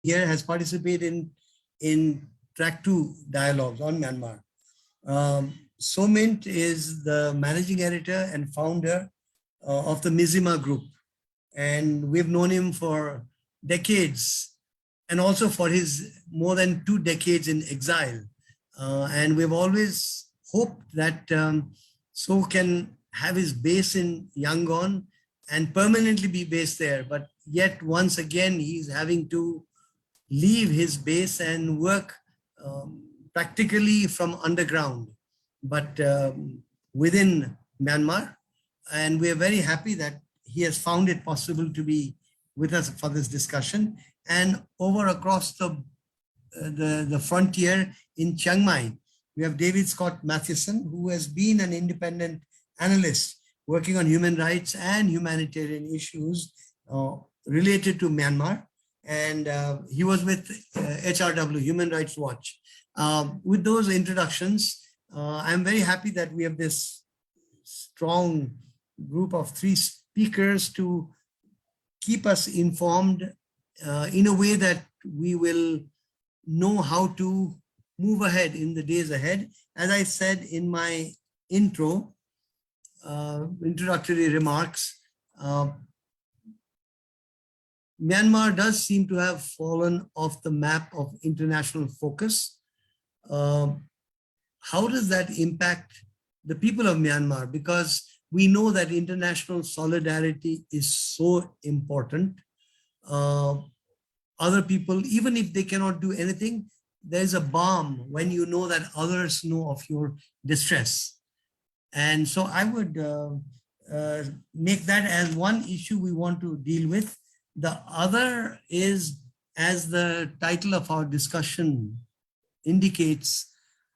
here has participated in track 2 dialogues on Myanmar. Somint is the managing editor and founder of the Mizima Group. And we've known him for decades, and also for his more than 2 decades in exile. And we've always hoped that So can have his base in Yangon and permanently be based there. But yet once again, he's having to leave his base and work practically from underground, but within Myanmar. And we're very happy that he has found it possible to be with us for this discussion. And over across the frontier in Chiang Mai, we have David Scott Matheson, who has been an independent analyst working on human rights and humanitarian issues related to Myanmar. And he was with HRW, Human Rights Watch. With those introductions, I'm very happy that we have this strong group of 3 speakers to keep us informed in a way that we will know how to move ahead in the days ahead. As I said in my introductory remarks, Myanmar does seem to have fallen off the map of international focus. How does that impact the people of Myanmar? Because we know that international solidarity is so important. Other people, even if they cannot do anything, there's a balm when you know that others know of your distress. And so I would make that as one issue we want to deal with. The other is, as the title of our discussion indicates,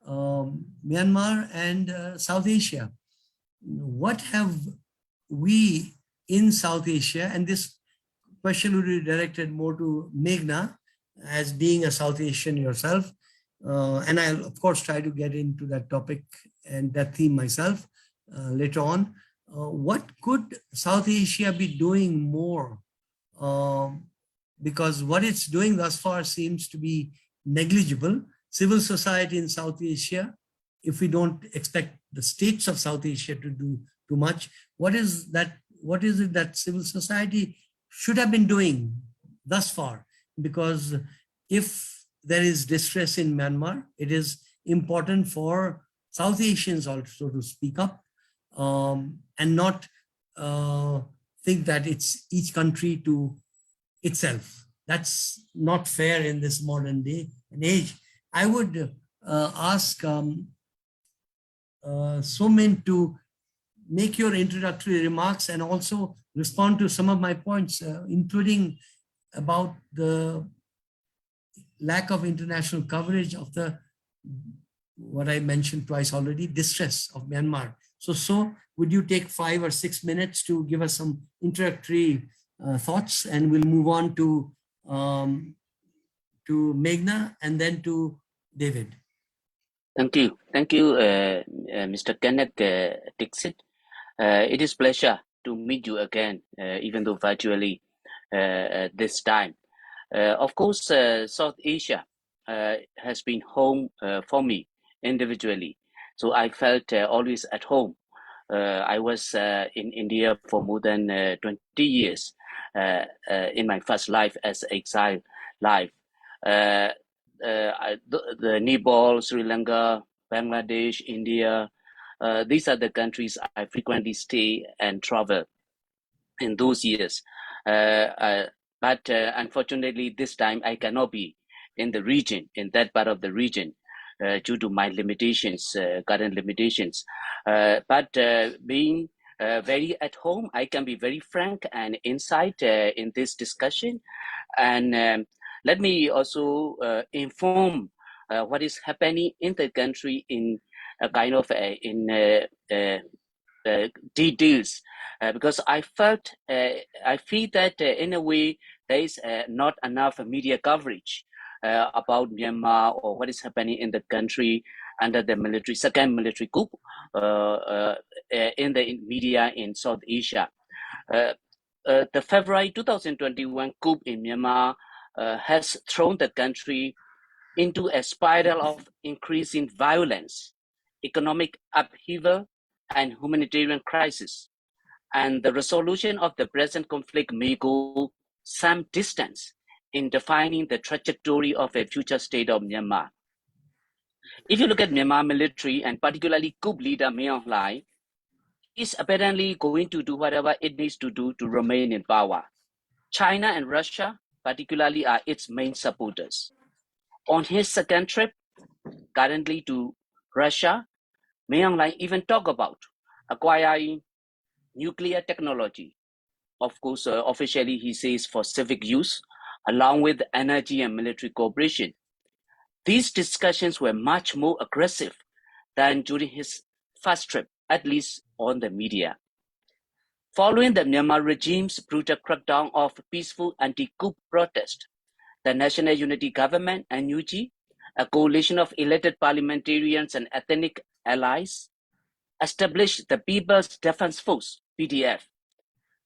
Myanmar and South Asia. What have we in South Asia, and this question would be directed more to Meghna, as being a South Asian yourself, and I'll of course try to get into that topic and that theme myself later on. What could South Asia be doing more? Because what it's doing thus far seems to be negligible. Civil society in South Asia, if we don't expect the states of South Asia to do too much, what is it that civil society should have been doing thus far? Because if there is distress in Myanmar, it is important for South Asians also to speak up and not think that it's each country to itself. That's not fair in this modern day and age. I would ask Somin to make your introductory remarks and also respond to some of my points, including about the lack of international coverage of what I mentioned twice already, distress of Myanmar. So would you take 5 or 6 minutes to give us some introductory thoughts, and we'll move on to Meghna and then to David. Thank you, Mr. Kenneth Dixit. It is a pleasure to meet you again, even though virtually this time. Of course, South Asia has been home for me individually, so I felt always at home. I was in India for more than 20 years in my first life as exile life. The Nepal, Sri Lanka, Bangladesh, India, these are the countries I frequently stay and travel in those years. But unfortunately, this time I cannot be in the region, in that part of the region, due to my limitations, current limitations. But being very at home, I can be very frank and insight in this discussion. And let me also inform what is happening in the country in a kind of details, because I feel that in a way there is not enough media coverage about Myanmar or what is happening in the country under the second military coup in the media in South Asia. The February 2021 coup in Myanmar has thrown the country into a spiral of increasing violence, economic upheaval, and humanitarian crisis. And the resolution of the present conflict may go some distance in defining the trajectory of a future state of Myanmar. If you look at Myanmar military and particularly coup leader Myung Hlaing, is apparently going to do whatever it needs to do to remain in power. China and Russia, particularly, are its main supporters. On his second trip, currently to Russia, Myung Hlaing even talk about acquiring nuclear technology. Of course, officially he says for civic use, along with energy and military cooperation. These discussions were much more aggressive than during his first trip, at least on the media. Following the Myanmar regime's brutal crackdown of peaceful anti-coup protest, the National Unity Government, NUG, a coalition of elected parliamentarians and ethnic allies, established the People's Defense Force, PDF.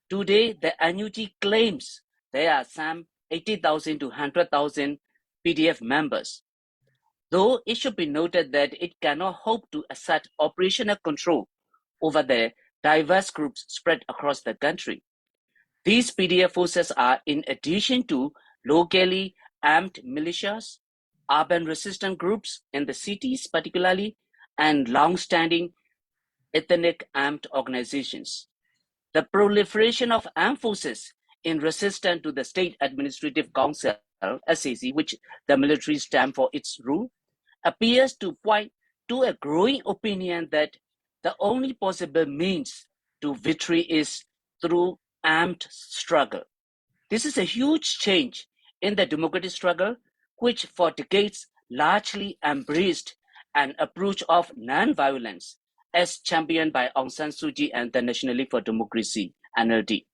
Today, the NUG claims there are some 80,000 to 100,000 PDF members, though it should be noted that it cannot hope to assert operational control over the diverse groups spread across the country. These PDF forces are, in addition to locally armed militias, urban resistance groups in the cities particularly, and long-standing ethnic armed organizations. The proliferation of armed forces in resistance to the State Administrative Council, SAC, which the military stand for its rule, appears to point to a growing opinion that the only possible means to victory is through armed struggle. This is a huge change in the democratic struggle, which for decades largely embraced an approach of non-violence as championed by Aung San Suu Kyi and the National League for Democracy, NLD.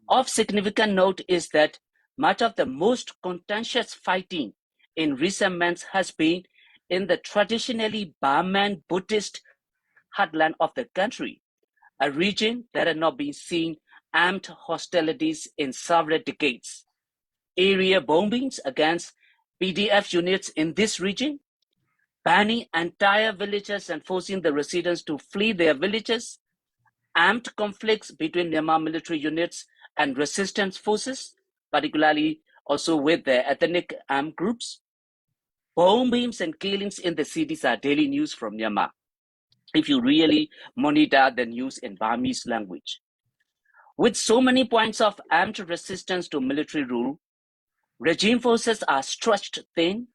Of significant note is that much of the most contentious fighting in recent months has been in the traditionally Burman Buddhist heartland of the country, a region that had not been seen armed hostilities in several decades. Area bombings against PDF units in this region, banning entire villages and forcing the residents to flee their villages, armed conflicts between Myanmar military units and resistance forces, particularly also with the ethnic armed groups. Bombings and killings in the cities are daily news from Myanmar, if you really monitor the news in Burmese language. With so many points of armed resistance to military rule, regime forces are stretched thin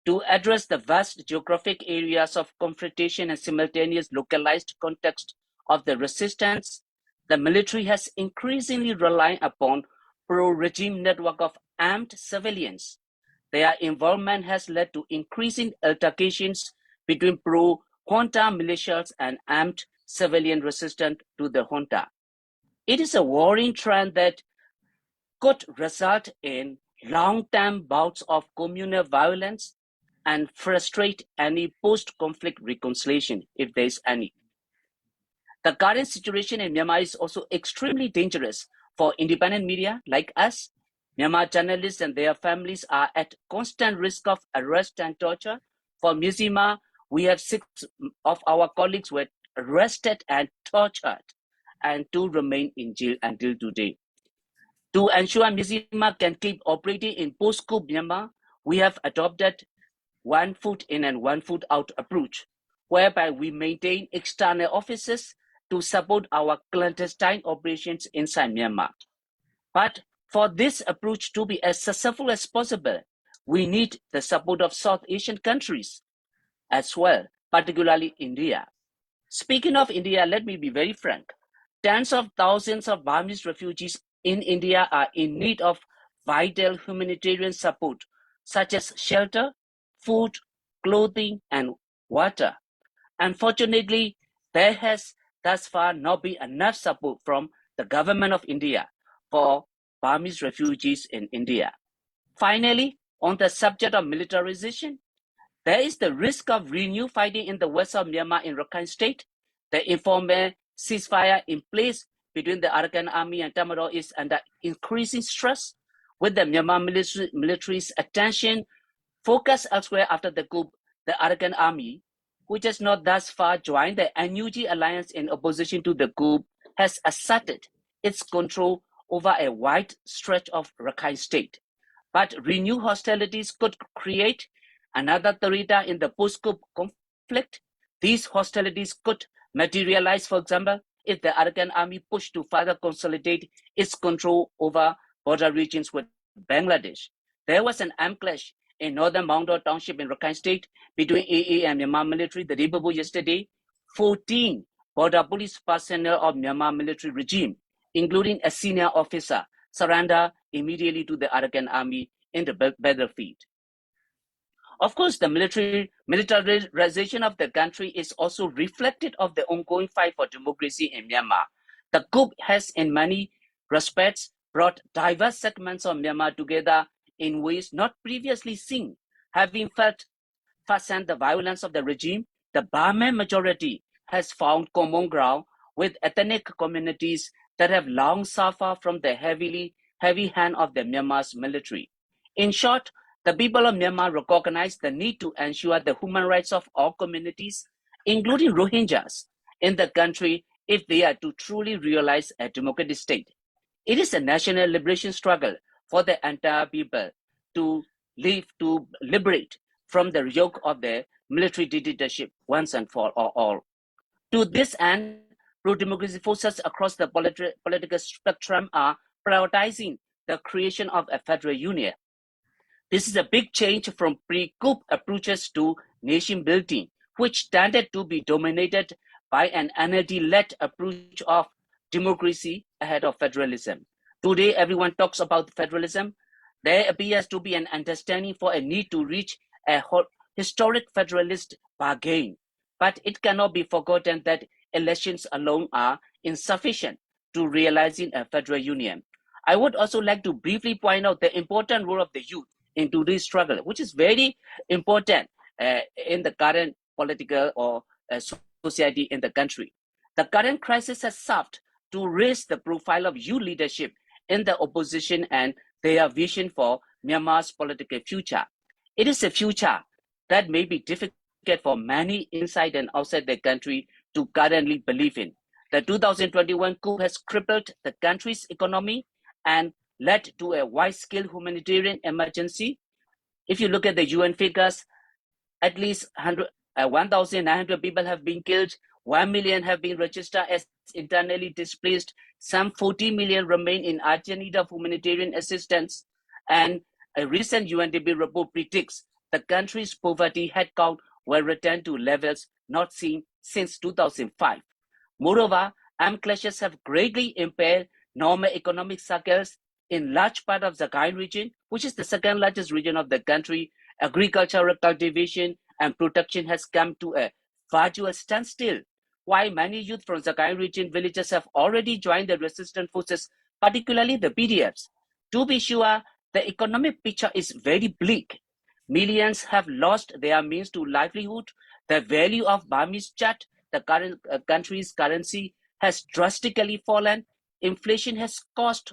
to address the vast geographic areas of confrontation and simultaneous localized context of the resistance. The military has increasingly relied upon pro-regime network of armed civilians. Their involvement has led to increasing altercations between pro-junta militias and armed civilian resistant to the junta. It is a worrying trend that could result in long-term bouts of communal violence and frustrate any post-conflict reconciliation, if there is any. The current situation in Myanmar is also extremely dangerous for independent media like us. Myanmar journalists and their families are at constant risk of arrest and torture. For Myanmar, we have 6 of our colleagues were arrested and tortured, and 2 remain in jail until today. To ensure Myanmar can keep operating in post-coup Myanmar, we have adopted one foot in and one foot out approach, whereby we maintain external offices to support our clandestine operations inside Myanmar. But for this approach to be as successful as possible, we need the support of South Asian countries as well, particularly India. Speaking of India, let me be very frank. Tens of thousands of Burmese refugees in India are in need of vital humanitarian support, such as shelter, food, clothing, and water. Unfortunately, there has thus far not been enough support from the government of India for Burmese refugees in India. Finally, on the subject of militarization, there is the risk of renewed fighting in the west of Myanmar in Rakhine State. The informal ceasefire in place between the Arakan Army and Tamaro is under increasing stress, with the Myanmar military's attention focused elsewhere after the coup, the Arakan army, which has not thus far joined the NUG alliance in opposition to the coup, has asserted its control over a wide stretch of Rakhine State. But renewed hostilities could create another Tarita in the post-coup conflict. These hostilities could materialize, for example, if the Arakan army pushed to further consolidate its control over border regions with Bangladesh. There was an armed clash in northern Mongdo Township in Rakhine State between AA and Myanmar military the day before yesterday. 14 border police personnel of Myanmar military regime, including a senior officer, surrender immediately to the Arakan army in the battlefield. Of course, the militarization of the country is also reflected of the ongoing fight for democracy in Myanmar. The coup has, in many respects, brought diverse segments of Myanmar together in ways not previously seen. Having felt firsthand the violence of the regime, the Burman majority has found common ground with ethnic communities that have long suffered from the heavy hand of the Myanmar's military. In short, the people of Myanmar recognize the need to ensure the human rights of all communities, including Rohingyas, in the country if they are to truly realize a democratic state. It is a national liberation struggle for the entire people to liberate from the yoke of the military dictatorship once and for all. To this end, pro-democracy forces across the political spectrum are prioritizing the creation of a federal union. This is a big change from pre-coup approaches to nation building, which tended to be dominated by an NLD-led approach of democracy ahead of federalism. Today, everyone talks about federalism. There appears to be an understanding for a need to reach a historic federalist bargain. But it cannot be forgotten that elections alone are insufficient to realizing a federal union. I would also like to briefly point out the important role of the youth in today's struggle, which is very important in the current political or society in the country. The current crisis has served to raise the profile of youth leadership in the opposition and their vision for Myanmar's political future. It is a future that may be difficult for many inside and outside the country to currently believe in. The 2021 coup has crippled the country's economy and led to a wide-scale humanitarian emergency. If you look at the UN figures, at least 1,900 people have been killed, 1 million have been registered as internally displaced, some 40 million remain in urgent need of humanitarian assistance, and a recent UNDP report predicts the country's poverty headcount will return to levels not seen since 2005. Moreover, armed clashes have greatly impaired normal economic cycles in large part of the Rakhine region, which is the second largest region of the country. Agricultural cultivation and production has come to a virtual standstill, while many youth from the Rakhine region villages have already joined the resistance forces, particularly the PDFs. To be sure, the economic picture is very bleak. Millions have lost their means to livelihood. The value of Burmese kyat, the current country's currency, has drastically fallen. Inflation has caused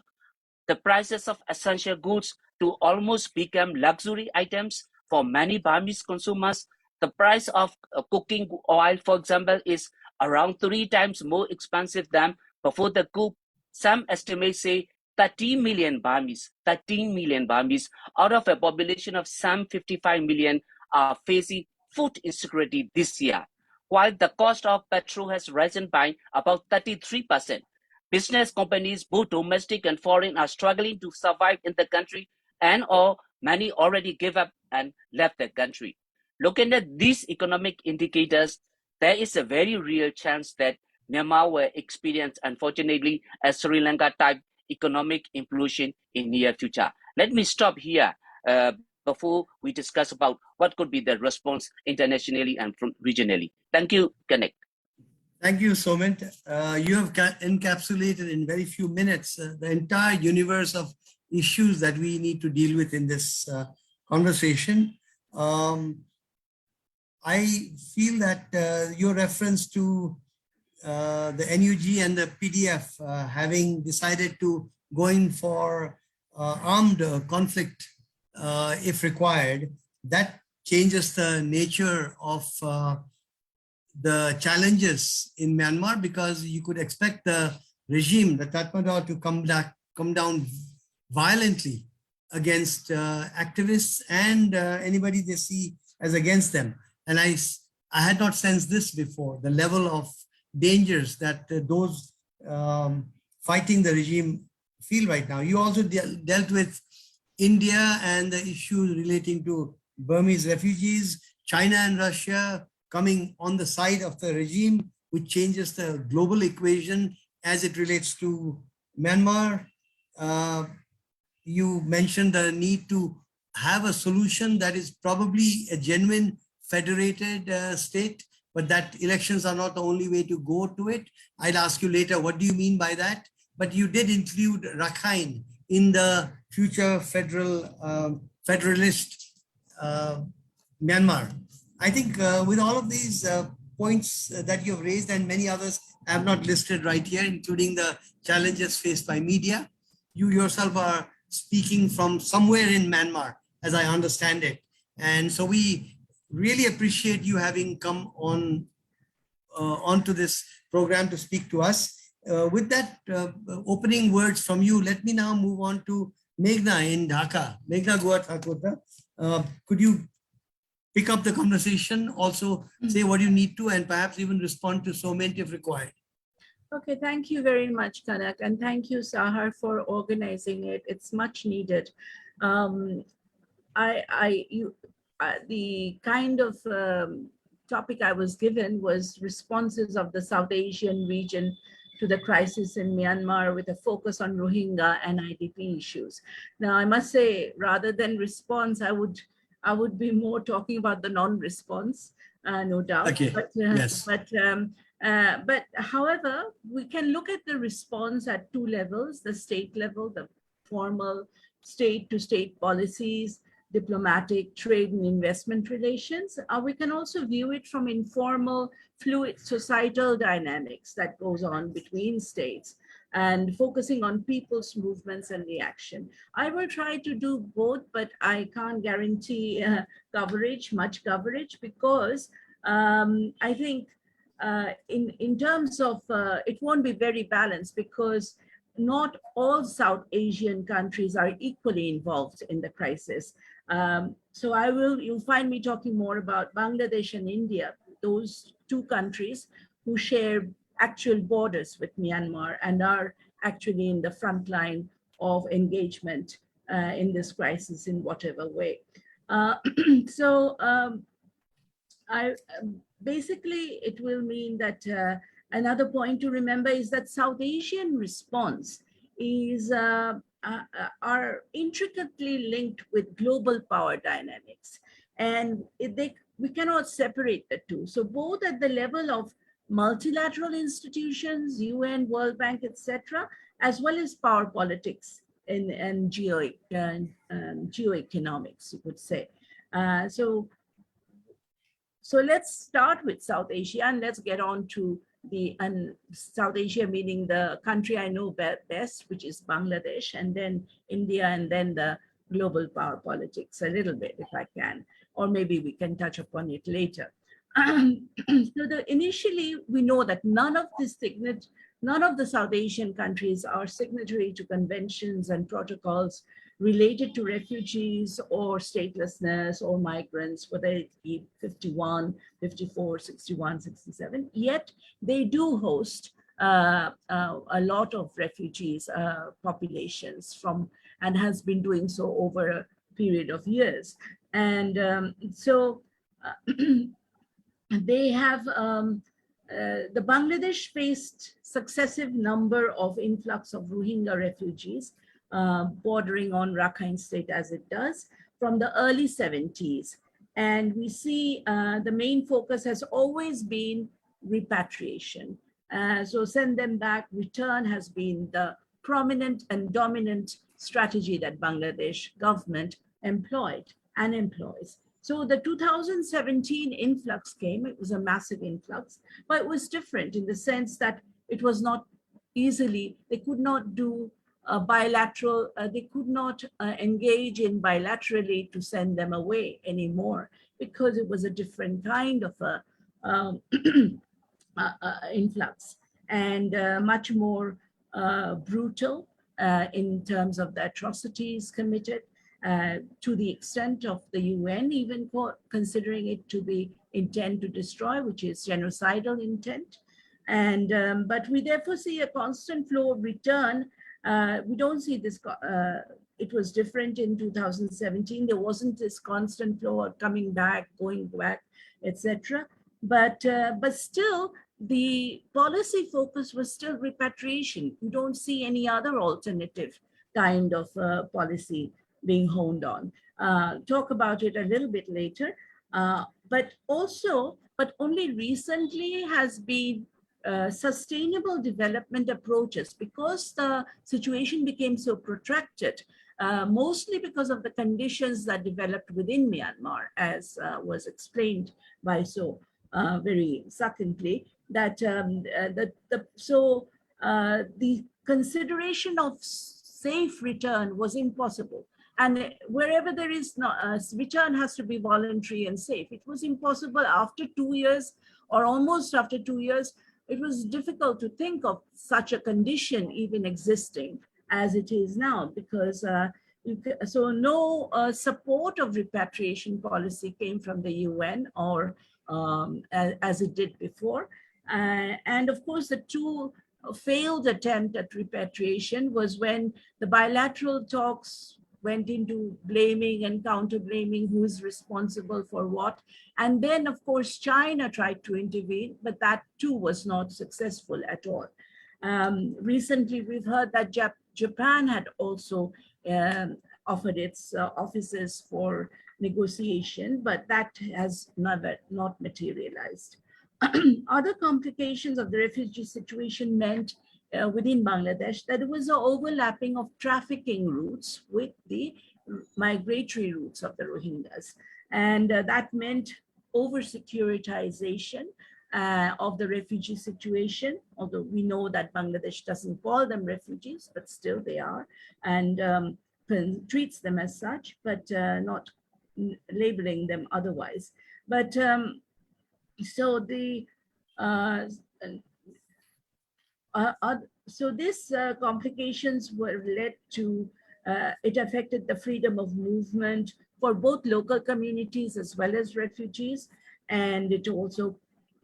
the prices of essential goods to almost become luxury items for many Burmese consumers. The price of cooking oil, for example, is around 3 times more expensive than before the coup. Some estimates say 13 million Burmese out of a population of some 55 million are facing food insecurity this year, while the cost of petrol has risen by about 33%. Business companies, both domestic and foreign, are struggling to survive in the country, and or many already gave up and left the country. Looking at these economic indicators, there is a very real chance that Myanmar will experience, unfortunately, a Sri Lanka-type economic implosion in near future. Let me stop here before we discuss about what could be the response internationally and regionally. Thank you, Kenneth. Thank you, Somit. You have encapsulated in very few minutes the entire universe of issues that we need to deal with in this conversation. I feel that your reference to the NUG and the PDF having decided to go in for armed conflict if required, that changes the nature of the challenges in Myanmar, because you could expect the regime, the Tatmadaw, to come down violently against activists and anybody they see as against them. And I had not sensed this before, the level of dangers that those fighting the regime feel right now. You also dealt with India and the issues relating to Burmese refugees, China and Russia coming on the side of the regime, which changes the global equation as it relates to Myanmar. You mentioned the need to have a solution that is probably a genuine federated state, but that elections are not the only way to go to it. I'll ask you later, what do you mean by that? But you did include Rakhine in the future federalist Myanmar. I think with all of these points that you've raised and many others I have not listed right here, including the challenges faced by media, you yourself are speaking from somewhere in Myanmar, as I understand it. And so we really appreciate you having come on onto this program to speak to us. With that opening words from you, let me now move on to Meghna in Dhaka. Meghna Goa Thakota, could you pick up the conversation, also say what you need to, and perhaps even respond to Soment if required. Okay, thank you very much, Kanak, and thank you, Sahar, for organizing it. It's much needed. The kind of topic I was given was responses of the South Asian region to the crisis in Myanmar with a focus on Rohingya and IDP issues. Now, I must say, rather than response, I would be more talking about the non-response, no doubt. Okay. Yes. But however, we can look at the response at two levels: the state level, the formal state-to-state policies, diplomatic, trade and investment relations. We can also view it from informal, fluid societal dynamics that goes on between states and focusing on people's movements and reaction. I will try to do both, but I can't guarantee much coverage, because I think in terms of, it won't be very balanced, because not all South Asian countries are equally involved in the crisis. So you'll find me talking more about Bangladesh and India, those two countries who share actual borders with Myanmar and are actually in the front line of engagement in this crisis in whatever way. Basically, it will mean that another point to remember is that South Asian response is are intricately linked with global power dynamics, and we cannot separate the two. So both at the level of multilateral institutions, UN, World Bank, etc., as well as power politics and geoeconomics, you could say. So let's start with South Asia, and let's get on to South Asia, meaning the country I know best, which is Bangladesh, and then India, and then the global power politics a little bit, if I can, or maybe we can touch upon it later. Initially, we know that none of the South Asian countries are signatory to conventions and protocols related to refugees or statelessness or migrants, whether it be 51, 54, 61, 67. Yet they do host a lot of refugees populations and has been doing so over a period of years. And they have, the Bangladesh faced successive number of influx of Rohingya refugees bordering on Rakhine state as it does from the early 70s. And we see the main focus has always been repatriation. So send them back, return has been the prominent and dominant strategy that Bangladesh government employed and employs. So the 2017 influx came, it was a massive influx, but it was different in the sense that it was not easily, they could not do bilateral, they could not engage in bilaterally to send them away anymore because it was a different kind of a influx and much more brutal in terms of the atrocities committed to the extent of the UN even considering it to be intent to destroy, which is genocidal intent. And but we therefore see a constant flow of return. We don't see this. It was different in 2017. There wasn't this constant flow of coming back, going back, etc. But still, the policy focus was still repatriation. You don't see any other alternative kind of policy being honed on. Talk about it a little bit later. But only recently has been sustainable development approaches because the situation became so protracted, mostly because of the conditions that developed within Myanmar, as was explained by so very succinctly, that the consideration of safe return was impossible. And wherever there is no return has to be voluntary and safe. It was impossible after 2 years or almost after 2 years. It was difficult to think of such a condition even existing as it is now because so no support of repatriation policy came from the UN or as it did before. And of course, the two failed attempt at repatriation was when the bilateral talks went into blaming and counter-blaming who is responsible for what. And then, of course, China tried to intervene, but that too was not successful at all. Recently, we've heard that Japan had also offered its offices for negotiation, but that has not materialized. Other complications of the refugee situation meant within Bangladesh that there was an overlapping of trafficking routes with the migratory routes of the Rohingyas. And that meant over-securitization of the refugee situation, although we know that Bangladesh doesn't call them refugees, but still they are, and treats them as such, but not labeling them otherwise. But so the so these complications were led to, it affected the freedom of movement for both local communities as well as refugees. And it also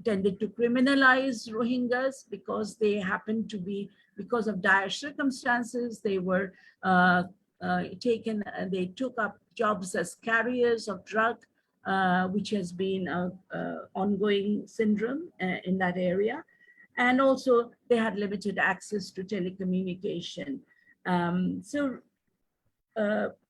tended to criminalize Rohingyas because they happened to be, because of dire circumstances, they were they took up jobs as carriers of drug, which has been an ongoing syndrome in that area. And also they had limited access to telecommunication.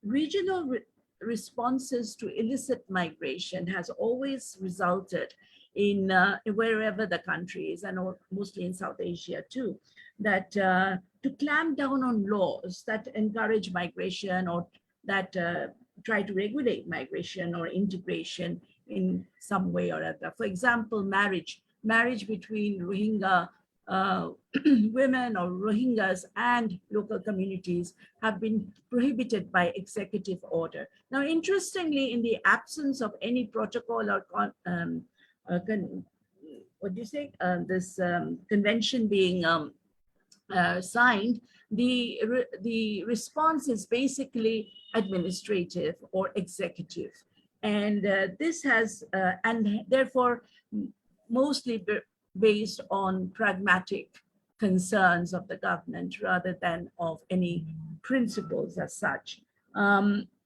Regional responses to illicit migration has always resulted in wherever the country is, and mostly in South Asia too, that to clamp down on laws that encourage migration or that try to regulate migration or integration in some way or other. For example, marriage between Rohingya women or Rohingyas and local communities have been prohibited by executive order. Now, interestingly, in the absence of any protocol or this convention being signed, the response is basically administrative or executive. And this has, and therefore, mostly based on pragmatic concerns of the government rather than of any principles as such.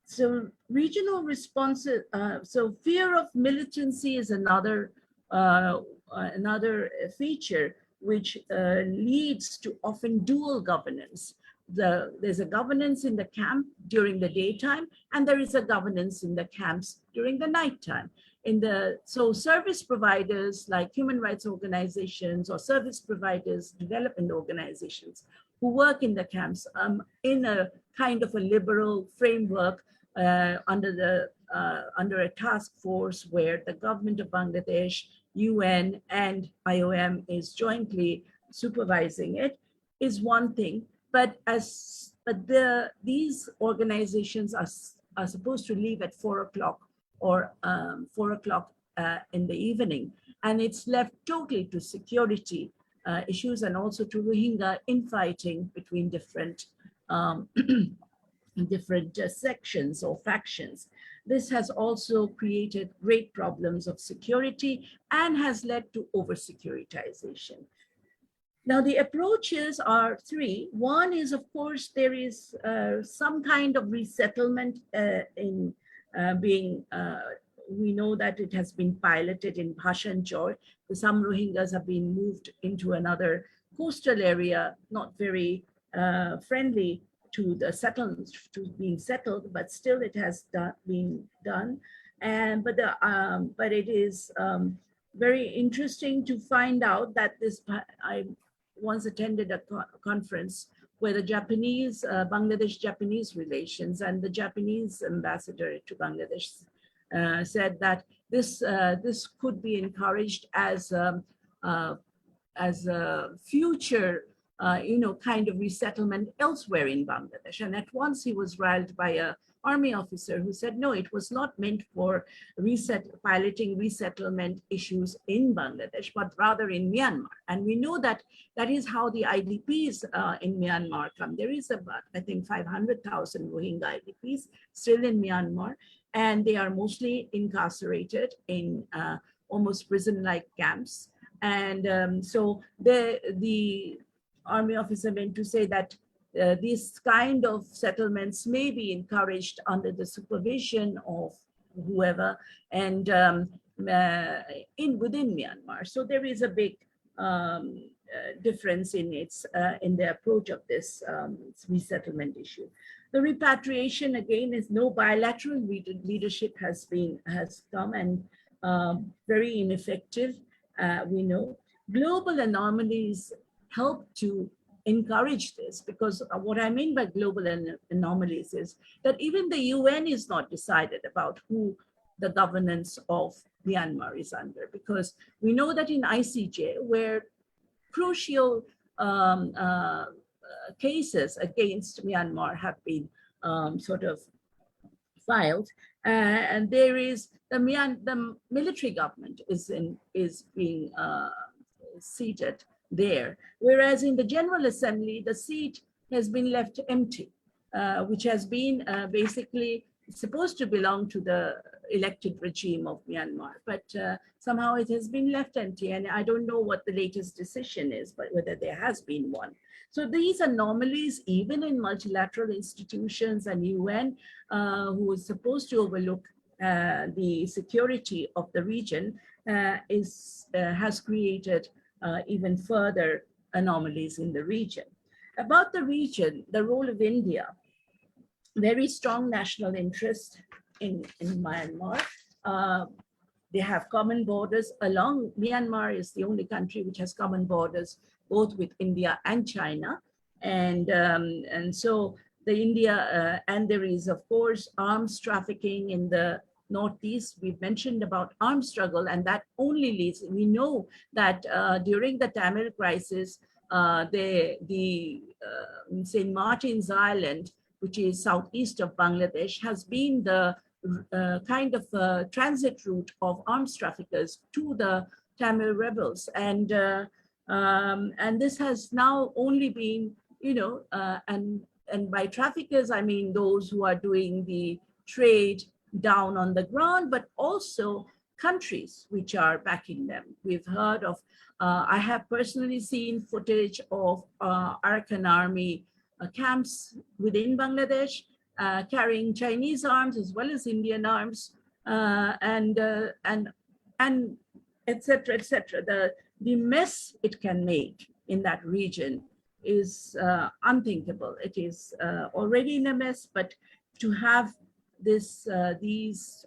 So regional responses, so fear of militancy is another feature which leads to often dual governance. There's a governance in the camp during the daytime, and there is a governance in the camps during the nighttime. So service providers like human rights organizations or service providers, development organizations who work in the camps in a kind of a liberal framework under a task force where the government of Bangladesh, UN and IOM is jointly supervising it, is one thing. But as but these organizations are supposed to leave at 4 o'clock or 4 o'clock in the evening. And it's left totally to security issues and also to Rohingya infighting between different sections or factions. This has also created great problems of security and has led to over-securitization. Now, the approaches are three. One is, of course, there is some kind of resettlement we know that it has been piloted in Bhashanchar. Some Rohingyas have been moved into another coastal area, not very friendly to the settlements, to being settled, but still it has been done. But it is very interesting to find out that I once attended a conference where the Japanese, Bangladesh-Japanese relations and the Japanese ambassador to Bangladesh said that this could be encouraged as a future, kind of resettlement elsewhere in Bangladesh. And at once he was riled by a army officer who said, no, it was not meant for piloting resettlement issues in Bangladesh, but rather in Myanmar. And we know that that is how the IDPs in Myanmar come. There is about, I think, 500,000 Rohingya IDPs still in Myanmar, and they are mostly incarcerated in almost prison-like camps. And so the army officer meant to say that these kind of settlements may be encouraged under the supervision of whoever and within Myanmar. So there is a big difference in the approach of this resettlement issue. The repatriation, again, is no bilateral leadership has come and very ineffective. We know global anomalies help to encourage this, because what I mean by global anomalies is that even the UN is not decided about who the governance of Myanmar is under, because we know that in ICJ, where crucial cases against Myanmar have been sort of filed, and there is the military government is being seated there, whereas in the General Assembly, the seat has been left empty, which has been basically supposed to belong to the elected regime of Myanmar, but somehow it has been left empty, and I don't know what the latest decision is, but whether there has been one. So these anomalies, even in multilateral institutions and UN, who is supposed to overlook the security of the region, has created even further anomalies in the region. About the region, the role of India, very strong national interest in Myanmar. They have common borders along. Myanmar is the only country which has common borders both with India and China. And so the India, and there is, of course, arms trafficking in the Northeast. We've mentioned about arms struggle, and that only leads, we know that during the Tamil crisis, St. Martin's Island, which is southeast of Bangladesh, has been the kind of transit route of arms traffickers to the Tamil rebels. And this has now only been, and by traffickers, I mean those who are doing the trade down on the ground, but also countries which are backing them. We've heard of, I have personally seen footage of Arakan army camps within Bangladesh carrying Chinese arms as well as Indian arms, and et cetera, et cetera. The mess it can make in that region is unthinkable. It is already in a mess, but to have these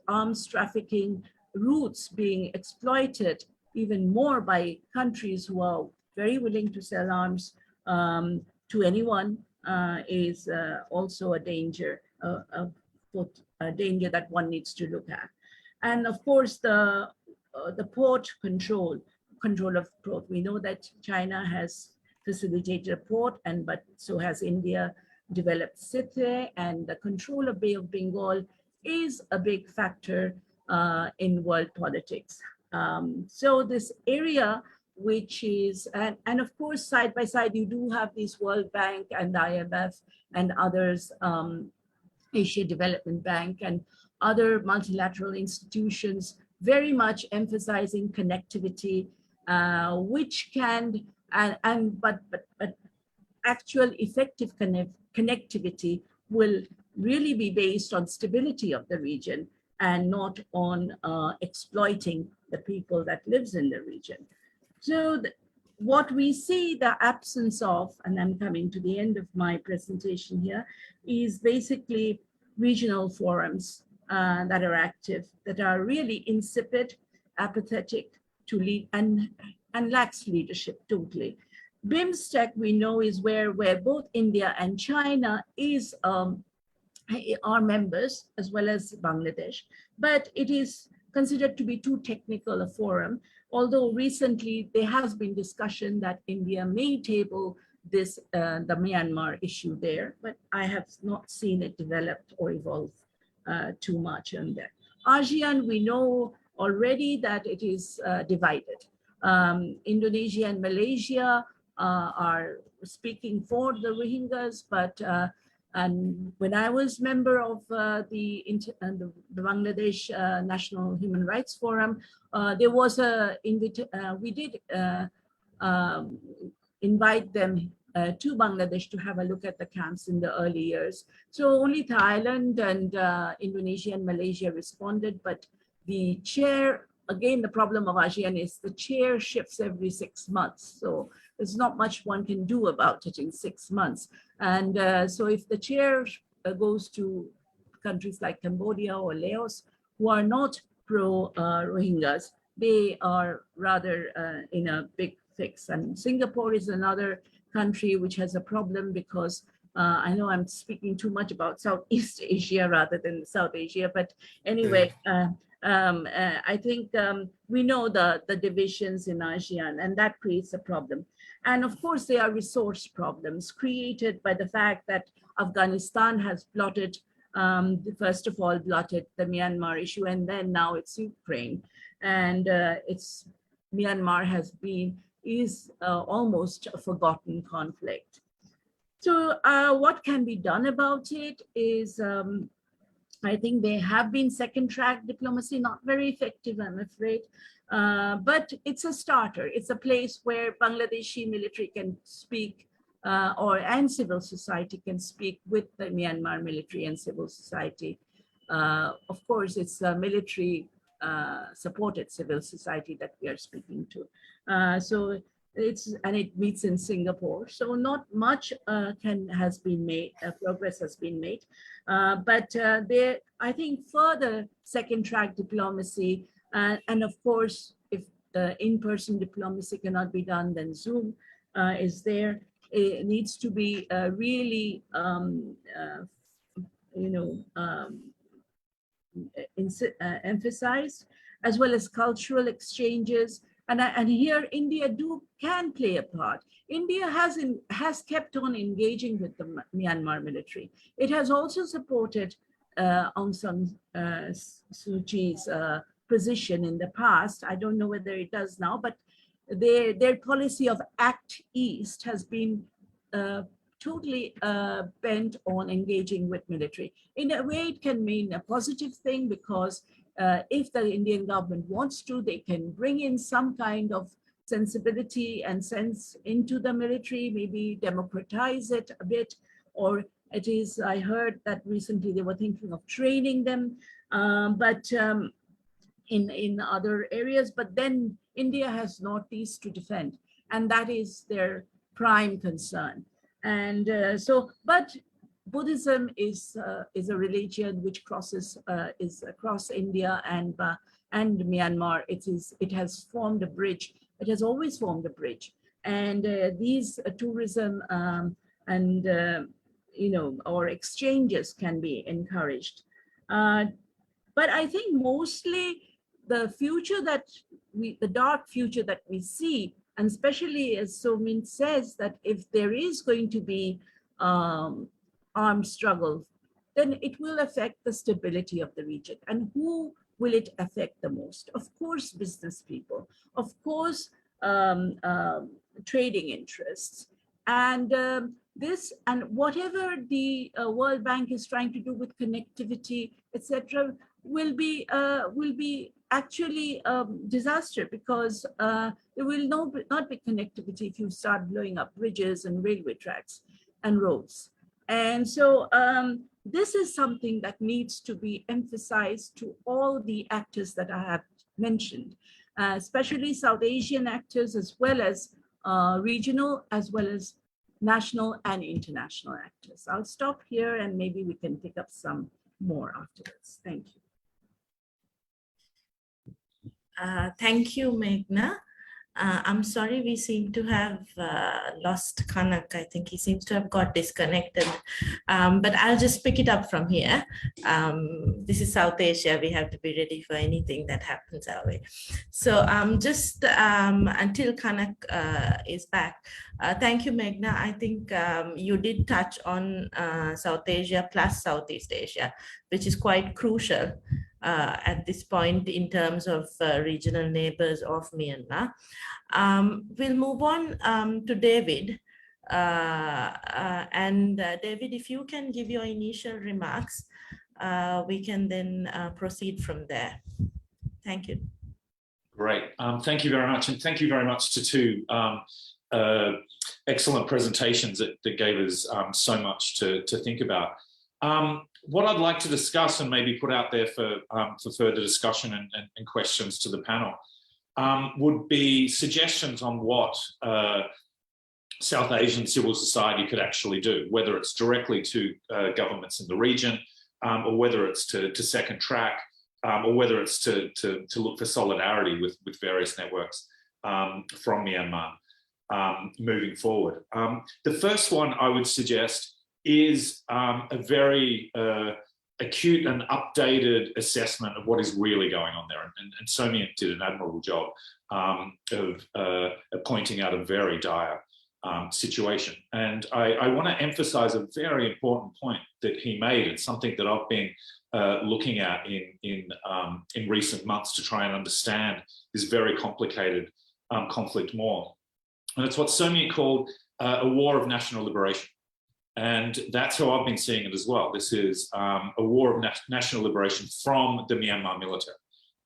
arms trafficking routes being exploited even more by countries who are very willing to sell arms to anyone is also a danger, a danger that one needs to look at. And of course, the port control of port. We know that China has facilitated a port, but so has India developed Sithe, and the control of Bay of Bengal is a big factor in world politics. So this area, which is, and of course, side by side, you do have these World Bank and IMF and others, Asia Development Bank and other multilateral institutions, very much emphasizing connectivity, which can, but actual effective connectivity will really be based on stability of the region and not on exploiting the people that lives in the region. So what we see the absence of, and I'm coming to the end of my presentation here, is basically regional forums that are active, that are really insipid, apathetic to lead, and lacks leadership totally. BIMSTEC, we know, is where both India and China are members, as well as Bangladesh, but it is considered to be too technical a forum, although recently there has been discussion that India may table this, the Myanmar issue there, but I have not seen it developed or evolve too much on that. ASEAN, we know already that it is divided. Indonesia and Malaysia are speaking for the Rohingyas, but and when I was member of the Bangladesh National Human Rights Forum, there was we did invite them to Bangladesh to have a look at the camps in the early years. So only Thailand and Indonesia and Malaysia responded, but the chair, again, the problem of ASEAN is the chair shifts every 6 months. So there's not much one can do about it in 6 months. And so if the chair goes to countries like Cambodia or Laos, who are not pro-Rohingyas, they are rather in a big fix. And Singapore is another country which has a problem because I know I'm speaking too much about Southeast Asia rather than South Asia, but anyway, I think we know the divisions in ASEAN, and that creates a problem. And of course, there are resource problems created by the fact that Afghanistan has blotted, first of all, blotted the Myanmar issue, and then now it's Ukraine. And Myanmar is almost a forgotten conflict. So what can be done about it is, I think there have been second track diplomacy, not very effective, I'm afraid, but it's a starter. It's a place where Bangladeshi military can speak and civil society can speak with the Myanmar military and civil society. Of course, it's a military supported civil society that we are speaking to. And it meets in Singapore. So not much has been made, progress has been made. But I think further second track diplomacy, and of course, if the in-person diplomacy cannot be done, then Zoom is there. It needs to be really, emphasized, as well as cultural exchanges. And here India can play a part. India has kept on engaging with the Myanmar military. It has also supported Aung San Suu Kyi's position in the past. I don't know whether it does now, but their policy of Act East has been totally bent on engaging with military. In a way, it can mean a positive thing because if the Indian government wants to, they can bring in some kind of sensibility and sense into the military, maybe democratize it a bit, or it is, I heard that recently they were thinking of training them, but in other areas, but then India has Northeast to defend, and that is their prime concern. And but Buddhism is a religion which is across India and Myanmar. It has formed a bridge. It has always formed a bridge, and these tourism or exchanges can be encouraged. But I think mostly the future the dark future that we see, and especially as So Min says, that if there is going to be armed struggle, then it will affect the stability of the region. And who will it affect the most? Of course, business people, of course, trading interests. And this, and whatever the World Bank is trying to do with connectivity, etc., will be actually disaster, because there will not be connectivity if you start blowing up bridges and railway tracks and roads. And so this is something that needs to be emphasized to all the actors that I have mentioned, especially South Asian actors, as well as regional, as well as national and international actors. I'll stop here and maybe we can pick up some more afterwards. Thank you. Thank you, Meghna. I'm sorry, we seem to have lost Kanak. I think he seems to have got disconnected, but I'll just pick it up from here. This is South Asia. We have to be ready for anything that happens our way. So just until Kanak is back, thank you, Meghna. I think you did touch on South Asia plus Southeast Asia, which is quite crucial at this point in terms of regional neighbors of Myanmar. We'll move on to David. David, if you can give your initial remarks, we can then proceed from there. Thank you. Great. Thank you very much. And thank you very much to two excellent presentations that gave us so much to think about. What I'd like to discuss and maybe put out there for further discussion and questions to the panel would be suggestions on what South Asian civil society could actually do, whether it's directly to governments in the region, or whether it's to second track, or whether it's to look for solidarity with various networks from Myanmar moving forward. The first one I would suggest is a very acute and updated assessment of what is really going on there. And Soumya did an admirable job of pointing out a very dire situation. And I want to emphasize a very important point that he made. It's something that I've been looking at in recent months to try and understand this very complicated conflict more. And it's what Soumya called a war of national liberation. And that's how I've been seeing it as well. This is a war of national liberation from the Myanmar military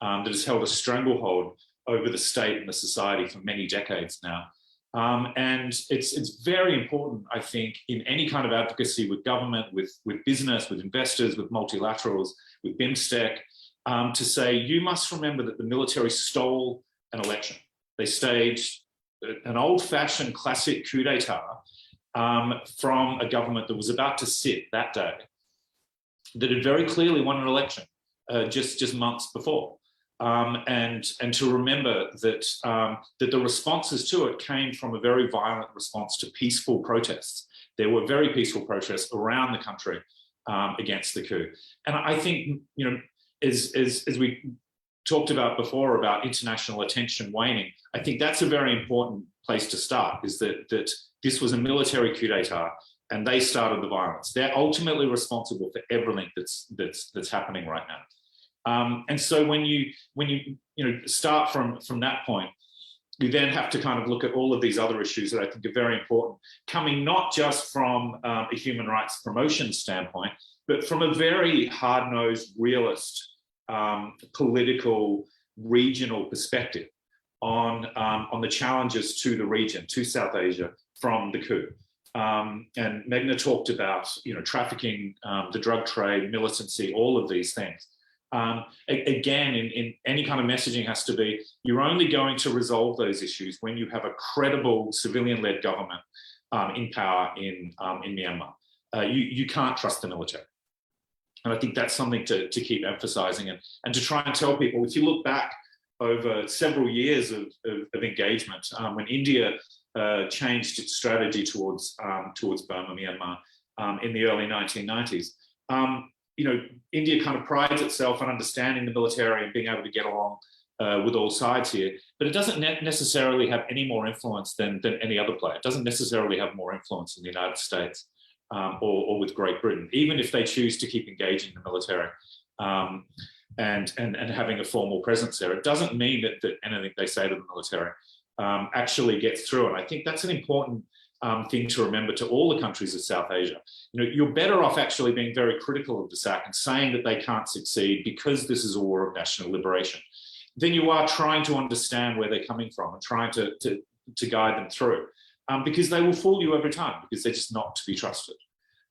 that has held a stranglehold over the state and the society for many decades now. And it's very important, I think, in any kind of advocacy with government, with business, with investors, with multilaterals, with BIMSTEC, to say, you must remember that the military stole an election. They staged an old-fashioned classic coup d'etat from a government that was about to sit that day, that had very clearly won an election just months before. And to remember that, that the responses to it came from a very violent response to peaceful protests. There were very peaceful protests around the country against the coup. And I think, you know, as we talked about before about international attention waning, I think that's a very important place to start, is that this was a military coup d'etat and they started the violence. They're ultimately responsible for everything that's happening right now. And so when you start from that point, you then have to kind of look at all of these other issues that I think are very important, coming not just from a human rights promotion standpoint, but from a very hard-nosed, realist, political, regional perspective on the challenges to the region, to South Asia, from the coup. And Meghna talked about, trafficking, the drug trade, militancy, all of these things. Again, in any kind of messaging has to be, you're only going to resolve those issues when you have a credible civilian-led government in power in Myanmar. You can't trust the military. And I think that's something to keep emphasizing and to try and tell people, if you look back over several years of engagement, when India changed its strategy towards Burma, Myanmar, in the early 1990s, India kind of prides itself on understanding the military and being able to get along with all sides here, but it doesn't necessarily have any more influence than any other player. It doesn't necessarily have more influence in the United States. or with Great Britain, even if they choose to keep engaging the military and having a formal presence there. It doesn't mean that anything they say to the military actually gets through. And I think that's an important thing to remember to all the countries of South Asia. You're better off actually being very critical of the SAC and saying that they can't succeed because this is a war of national liberation, than you are trying to understand where they're coming from and trying to guide them through. Because they will fool you every time, because they're just not to be trusted.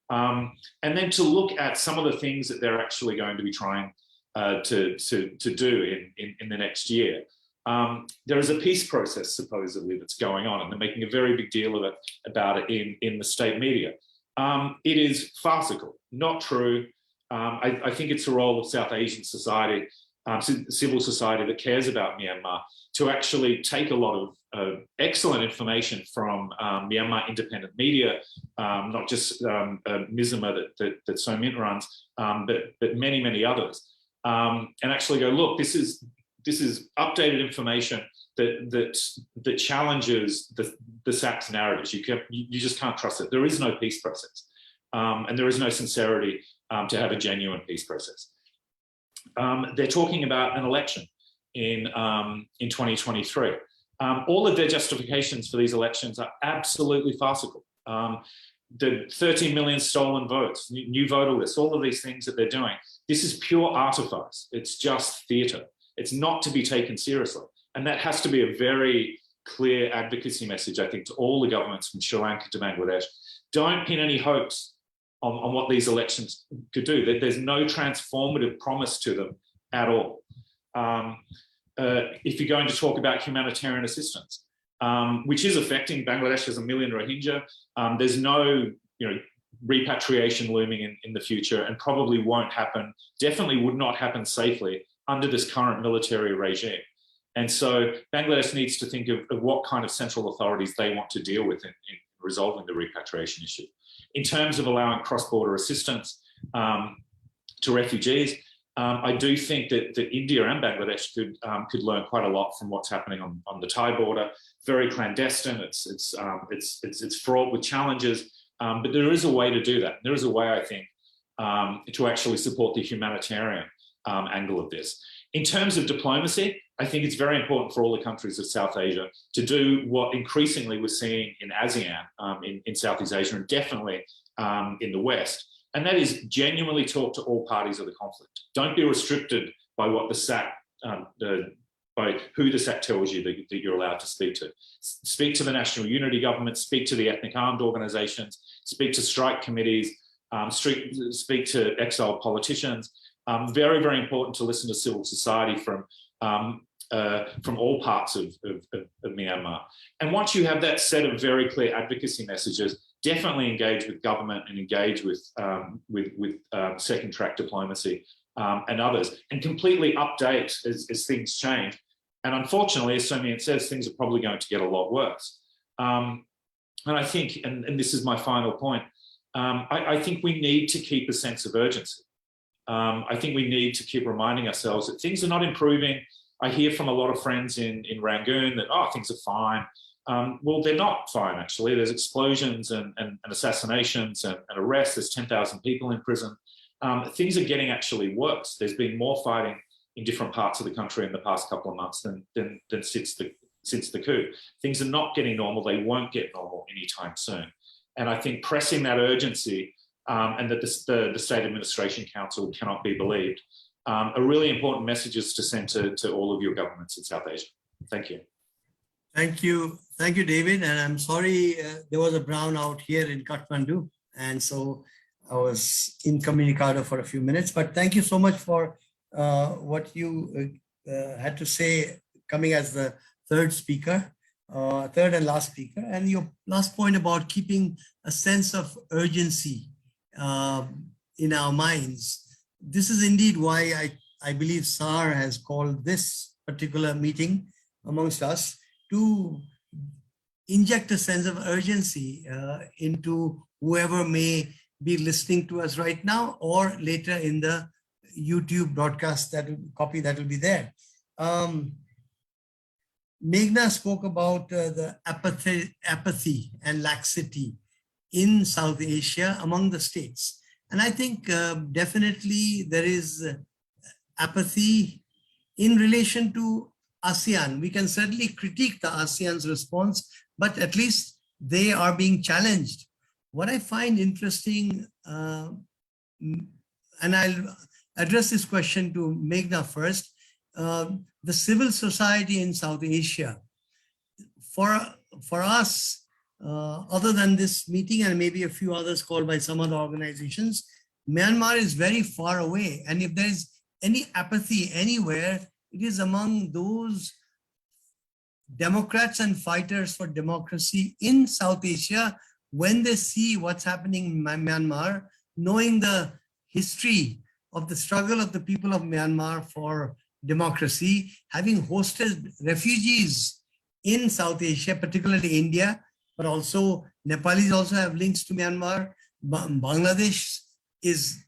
And then to look at some of the things that they're actually going to be trying to do in the next year. There is a peace process supposedly that's going on, and they're making a very big deal of about it in the state media. It is farcical, not true. I think it's the role of South Asian society, civil society that cares about Myanmar, to actually take a lot of excellent information from Myanmar independent media, not just Myanmar that So Mint runs, but many, many others, and actually go, look, this is updated information that challenges the SAC's narratives. You just can't trust it. There is no peace process, and there is no sincerity to have a genuine peace process. They're talking about an election in 2023. All of their justifications for these elections are absolutely farcical. The 13 million stolen votes, new voter lists, all of these things that they're doing, this is pure artifice. It's just theatre. It's not to be taken seriously. And that has to be a very clear advocacy message, I think, to all the governments from Sri Lanka to Bangladesh. Don't pin any hopes on what these elections could do. There's no transformative promise to them at all. If you're going to talk about humanitarian assistance, which is affecting Bangladesh as 1 million Rohingya, there's no repatriation looming in the future, and probably won't happen, definitely would not happen safely under this current military regime. And so Bangladesh needs to think of what kind of central authorities they want to deal with in resolving the repatriation issue. In terms of allowing cross-border assistance to refugees, I do think that India and Bangladesh could learn quite a lot from what's happening on the Thai border. Very clandestine. It's fraught with challenges, but there is a way to do that. There is a way, I think, to actually support the humanitarian angle of this. In terms of diplomacy, I think it's very important for all the countries of South Asia to do what increasingly we're seeing in ASEAN, in Southeast Asia, and definitely in the West. And that is genuinely talk to all parties of the conflict. Don't be restricted by what the SAC, by who the SAC tells you that you're allowed to speak to. Speak to the National Unity Government, speak to the ethnic armed organisations, speak to strike committees, speak to exiled politicians. Very, very important to listen to civil society from all parts of Myanmar. And once you have that set of very clear advocacy messages, definitely engage with government and engage with second track diplomacy and others, and completely update as things change. And unfortunately, as So Mint says, things are probably going to get a lot worse. And I think, and this is my final point, I think we need to keep a sense of urgency. I think we need to keep reminding ourselves that things are not improving. I hear from a lot of friends in Rangoon that, oh, things are fine. Well, they're not fine, actually. There's explosions and assassinations and arrests. There's 10,000 people in prison. Things are getting actually worse. There's been more fighting in different parts of the country in the past couple of months than since the coup. Things are not getting normal. They won't get normal anytime soon. And I think pressing that urgency and that the State Administration Council cannot be believed are really important messages to send to all of your governments in South Asia. Thank you. Thank you. Thank you, David. And I'm sorry there was a brownout here in Kathmandu. And so I was incommunicado for a few minutes. But thank you so much for what you had to say, coming as the third and last speaker. And your last point about keeping a sense of urgency in our minds. This is indeed why I believe SAR has called this particular meeting amongst us, to inject a sense of urgency into whoever may be listening to us right now or later in the YouTube broadcast copy that will be there. Meghna spoke about the apathy and laxity in South Asia among the states. And I think definitely there is apathy in relation to ASEAN. We can certainly critique the ASEAN's response, but at least they are being challenged. What I find interesting, and I'll address this question to Meghna first, the civil society in South Asia. For us, other than this meeting and maybe a few others called by some other organizations, Myanmar is very far away. And if there is any apathy anywhere, it is among those Democrats and fighters for democracy in South Asia when they see what's happening in Myanmar, knowing the history of the struggle of the people of Myanmar for democracy, having hosted refugees in South Asia, particularly India, but also Nepalis also have links to Myanmar. Bangladesh is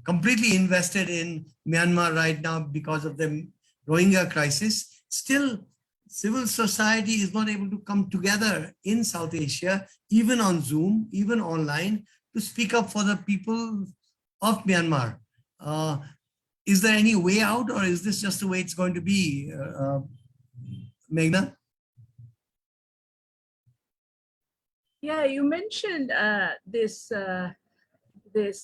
completely invested in Myanmar right now because of the Rohingya crisis. Still, civil society is not able to come together in South Asia, even on Zoom, even online, to speak up for the people of Myanmar. Is there any way out, or is this just the way it's going to be, Meghna? Yeah, you mentioned this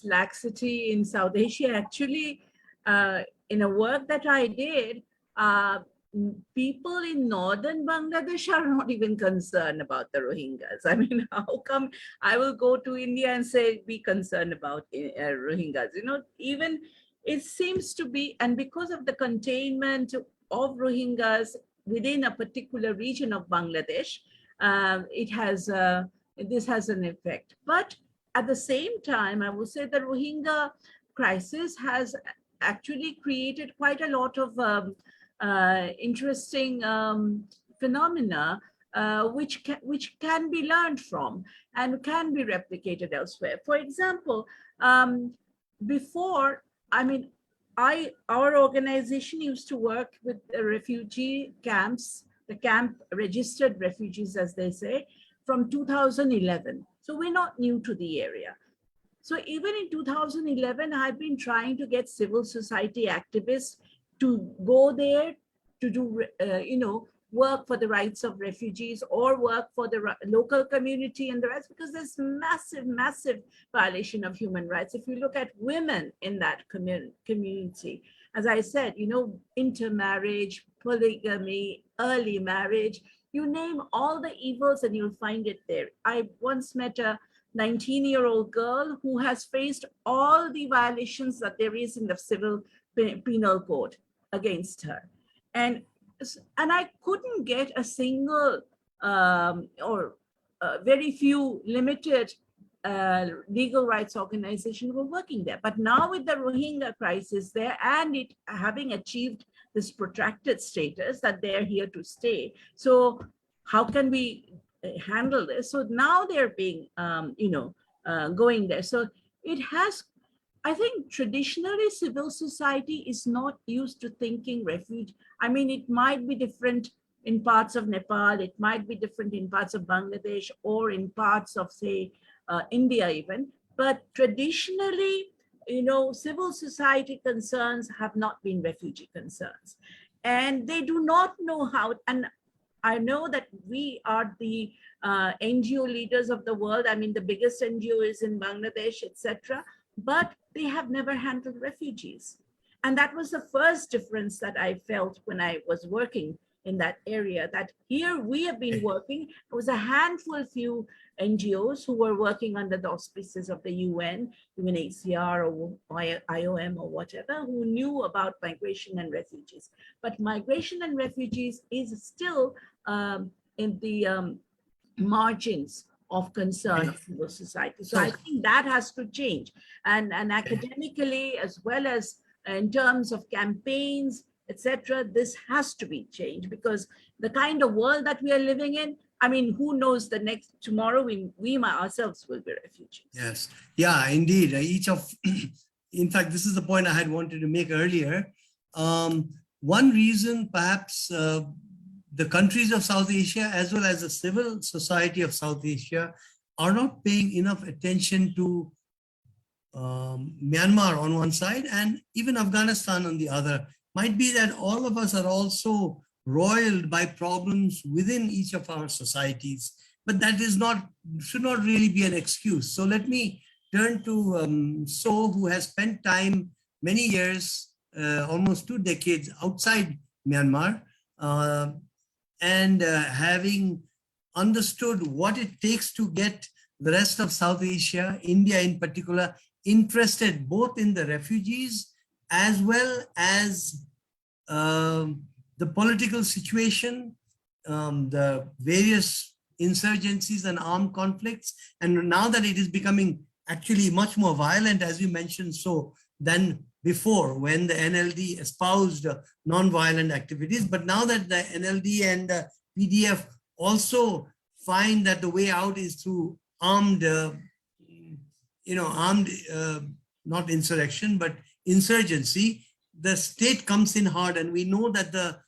laxity in South Asia. Actually, in a work that I did, people in northern Bangladesh are not even concerned about the Rohingyas. I mean, how come I will go to India and say, be concerned about Rohingyas? You know, even it seems to be, and because of the containment of Rohingyas within a particular region of Bangladesh, this has an effect. But at the same time, I would say the Rohingya crisis has actually created quite a lot of interesting phenomena which can be learned from and can be replicated elsewhere. For example, before, I mean, our organization used to work with the refugee camps, the camp registered refugees, as they say, from 2011. So we're not new to the area. So even in 2011, I've been trying to get civil society activists to go there to do, work for the rights of refugees or work for the local community and the rest, because there's massive violation of human rights. If you look at women in that community, as I said, intermarriage, polygamy, early marriage, you name all the evils and you'll find it there. I once met a 19-year-old girl who has faced all the violations that there is in the civil penal code against her. And I couldn't get a single very few limited legal rights organizations who were working there. But now with the Rohingya crisis there and it having achieved this protracted status that they're here to stay. So how can we handle this? So now they're being, going there. So it has, I think traditionally civil society is not used to thinking refuge. I mean, it might be different in parts of Nepal, it might be different in parts of Bangladesh or in parts of, say, India even. But traditionally, civil society concerns have not been refugee concerns. And they do not know how, and I know that we are the NGO leaders of the world. I mean, the biggest NGO is in Bangladesh, etc. But they have never handled refugees. And that was the first difference that I felt when I was working in that area, that here we have been working. It was a handful, few NGOs who were working under the auspices of the UN, UNHCR or IOM or whatever, who knew about migration and refugees. But migration and refugees is still in the margins of concern of civil society. So I think that has to change. And academically, as well as in terms of campaigns, etc., this has to be changed, because the kind of world that we are living in, I mean, who knows, the next tomorrow we ourselves will be refugees. Yes, yeah, indeed. In fact, this is the point I had wanted to make earlier. One reason perhaps the countries of South Asia, as well as the civil society of South Asia, are not paying enough attention to Myanmar on one side and even Afghanistan on the other. Might be that all of us are also roiled by problems within each of our societies, but that is not, should not really be an excuse. So let me turn to So, who has spent time, many years, almost 2 decades outside Myanmar, and having understood what it takes to get the rest of South Asia, India in particular, interested both in the refugees as well as the political situation, the various insurgencies and armed conflicts. And now that it is becoming actually much more violent, as you mentioned, so than before when the NLD espoused non-violent activities. But now that the NLD and the PDF also find that the way out is through armed, not insurrection, but insurgency, the state comes in hard. And we know that the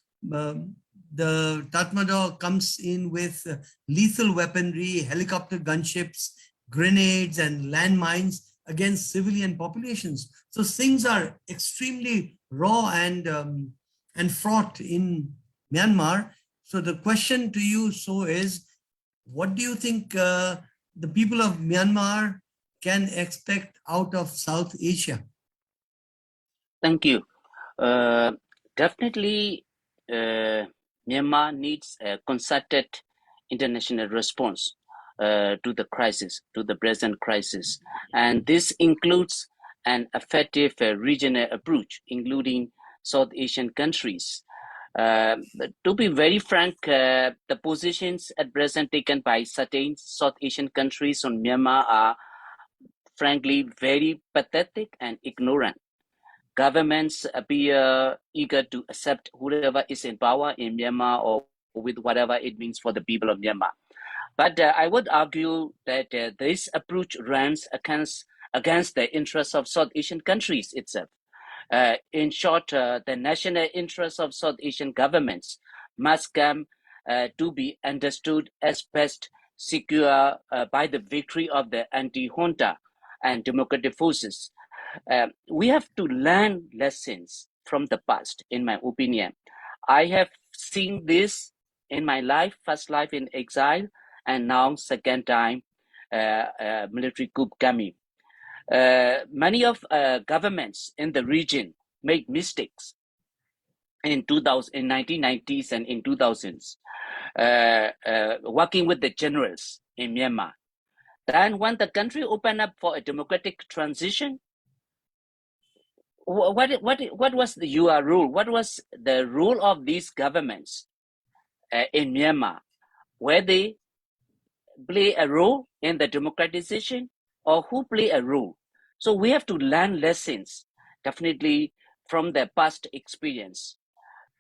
Tatmadaw comes in with lethal weaponry, helicopter gunships, grenades and landmines against civilian populations. So things are extremely raw and fraught in Myanmar. So the question to you, So, is what do you think the people of Myanmar can expect out of South Asia? Thank you. Definitely, Myanmar needs a concerted international response to the crisis, to the present crisis. And this includes an effective regional approach, including South Asian countries. To be very frank, the positions at present taken by certain South Asian countries on Myanmar are frankly very pathetic and ignorant. Governments appear eager to accept whoever is in power in Myanmar or with whatever it means for the people of Myanmar. But I would argue that this approach runs against the interests of South Asian countries itself. In short, the national interests of South Asian governments must come to be understood as best secure by the victory of the anti-junta and democratic forces. We have to learn lessons from the past, in my opinion. I have seen this in my life, first life in exile, and now second time military coup coming. Many of governments in the region made mistakes in 1990s and in 2000s, working with the generals in Myanmar. Then when the country opened up for a democratic transition, what was your role? What was the role of these governments in Myanmar? Were they play a role in the democratization, or who play a role? So we have to learn lessons, definitely, from the past experience.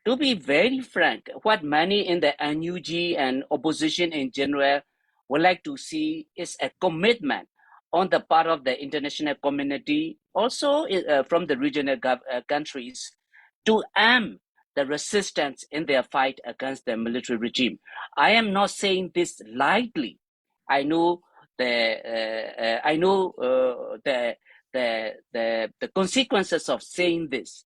To be very frank, what many in the NUG and opposition in general would like to see is a commitment on the part of the international community, also from the regional countries, to arm the resistance in their fight against the military regime. I am not saying this lightly. I know the consequences of saying this,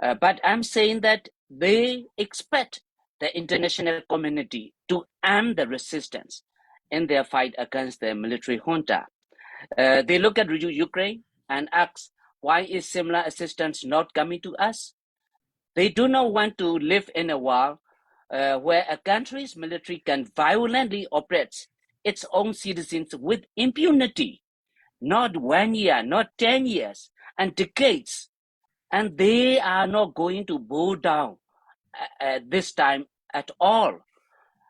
but I'm saying that they expect the international community to arm the resistance in their fight against the military junta. They look at Ukraine and ask, why is similar assistance not coming to us? They do not want to live in a world where a country's military can violently operate its own citizens with impunity, not 1 year, not 10 years, and decades. And they are not going to bow down this time at all.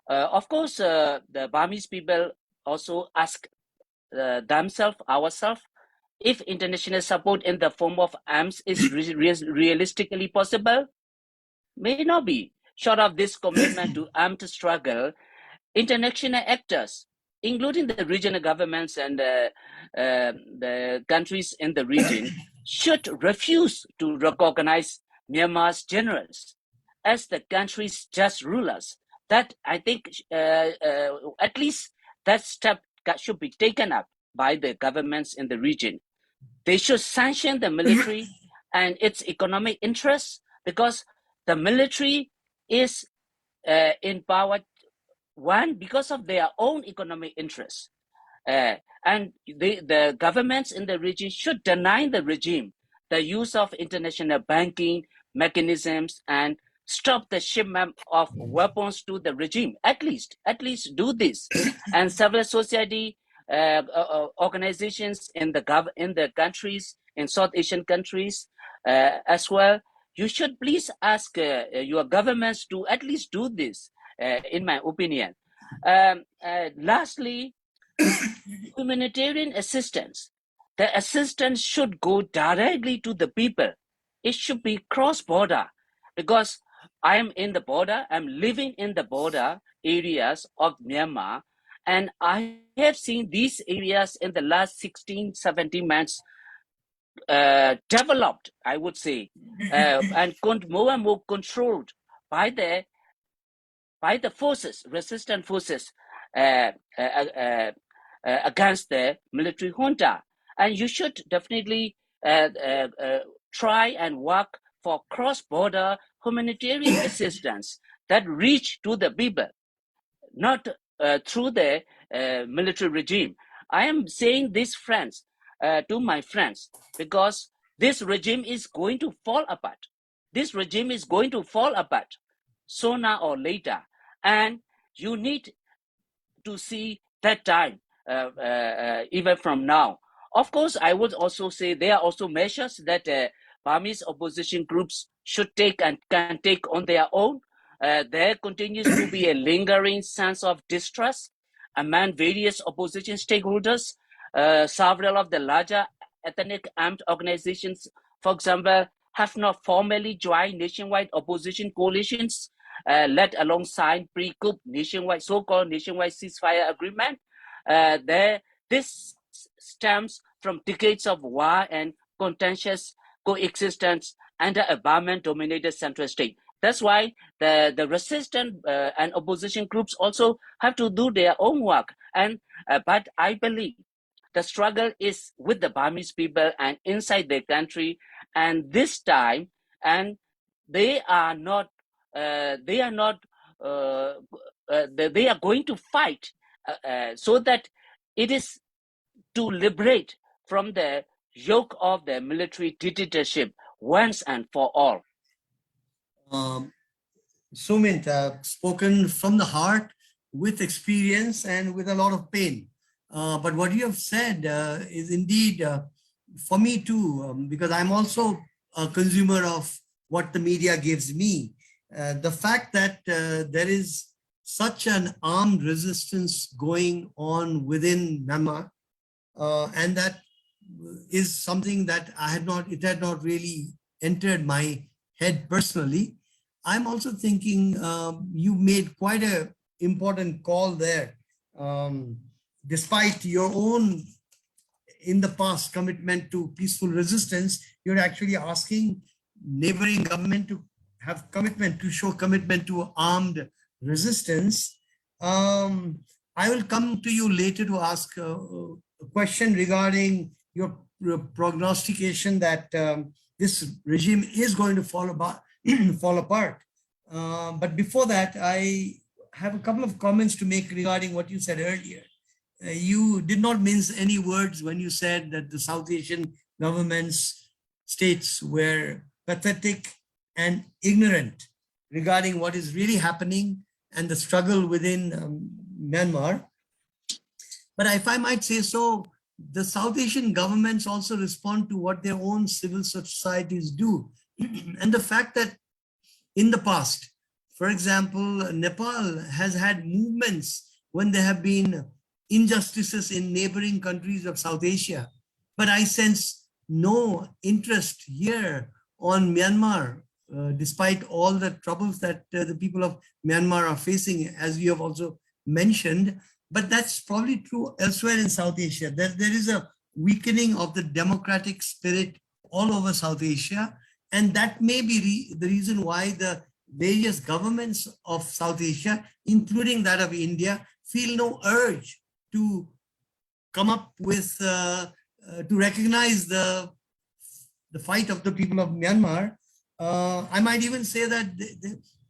Of course, the Burmese people also ask themselves, ourselves, if international support in the form of arms is realistically possible. May not be. Short of this commitment to armed struggle, international actors, including the regional governments and the countries in the region, should refuse to recognize Myanmar's generals as the country's just rulers. That, I think, at least that step should be taken up by the governments in the region. They should sanction the military and its economic interests, because the military is in power, one, because of their own economic interests. And the governments in the region should deny the regime the use of international banking mechanisms and stop the shipment of weapons to the regime. At least do this. And civil society organizations in the countries, in South Asian countries as well, you should please ask your governments to at least do this, in my opinion. Lastly, humanitarian assistance. The assistance should go directly to the people. It should be cross-border, because I am in the border, I'm living in the border areas of Myanmar, and I have seen these areas in the last 16, 17 months developed, I would say, and more and more controlled by the forces, resistant forces against the military junta. And you should definitely try and work for cross-border humanitarian assistance that reach to the people, not through the military regime. I am saying this, friends, to my friends, because this regime is going to fall apart. This regime is going to fall apart sooner or later, and you need to see that time, even from now. Of course, I would also say there are also measures that Burmese opposition groups should take and can take on their own. There continues to be a lingering sense of distrust among various opposition stakeholders. Several of the larger ethnic armed organizations, for example, have not formally joined nationwide opposition coalitions, let alone signed pre-coup nationwide, so-called nationwide ceasefire agreement. This stems from decades of war and contentious coexistence under a Burman-dominated central state. That's why the resistant and opposition groups also have to do their own work. And but I believe the struggle is with the Burmese people and inside their country. And this time, and they are not. They are going to fight so that it is to liberate from the yoke of the military dictatorship once and for all. Sumit, spoken from the heart, with experience and with a lot of pain. But what you have said is indeed for me too, because I'm also a consumer of what the media gives me. The fact that there is such an armed resistance going on within Myanmar, and that is something that it had not really entered my head personally. I'm also thinking you made quite an important call there. Despite your own, in the past, commitment to peaceful resistance, you're actually asking neighboring government to have commitment, to show commitment to armed resistance. I will come to you later to ask a question regarding your prognostication that this regime is going to fall apart. But before that, I have a couple of comments to make regarding what you said earlier. You did not mince any words when you said that the South Asian governments, states were pathetic and ignorant regarding what is really happening and the struggle within Myanmar. But if I might say so, the South Asian governments also respond to what their own civil societies do. And the fact that in the past, for example, Nepal has had movements when there have been injustices in neighboring countries of South Asia. But I sense no interest here on Myanmar, despite all the troubles that the people of Myanmar are facing, as you have also mentioned. But that's probably true elsewhere in South Asia. There is a weakening of the democratic spirit all over South Asia. And that may be the reason why the various governments of South Asia, including that of India, feel no urge to come up with, to recognize the fight of the people of Myanmar. I might even say that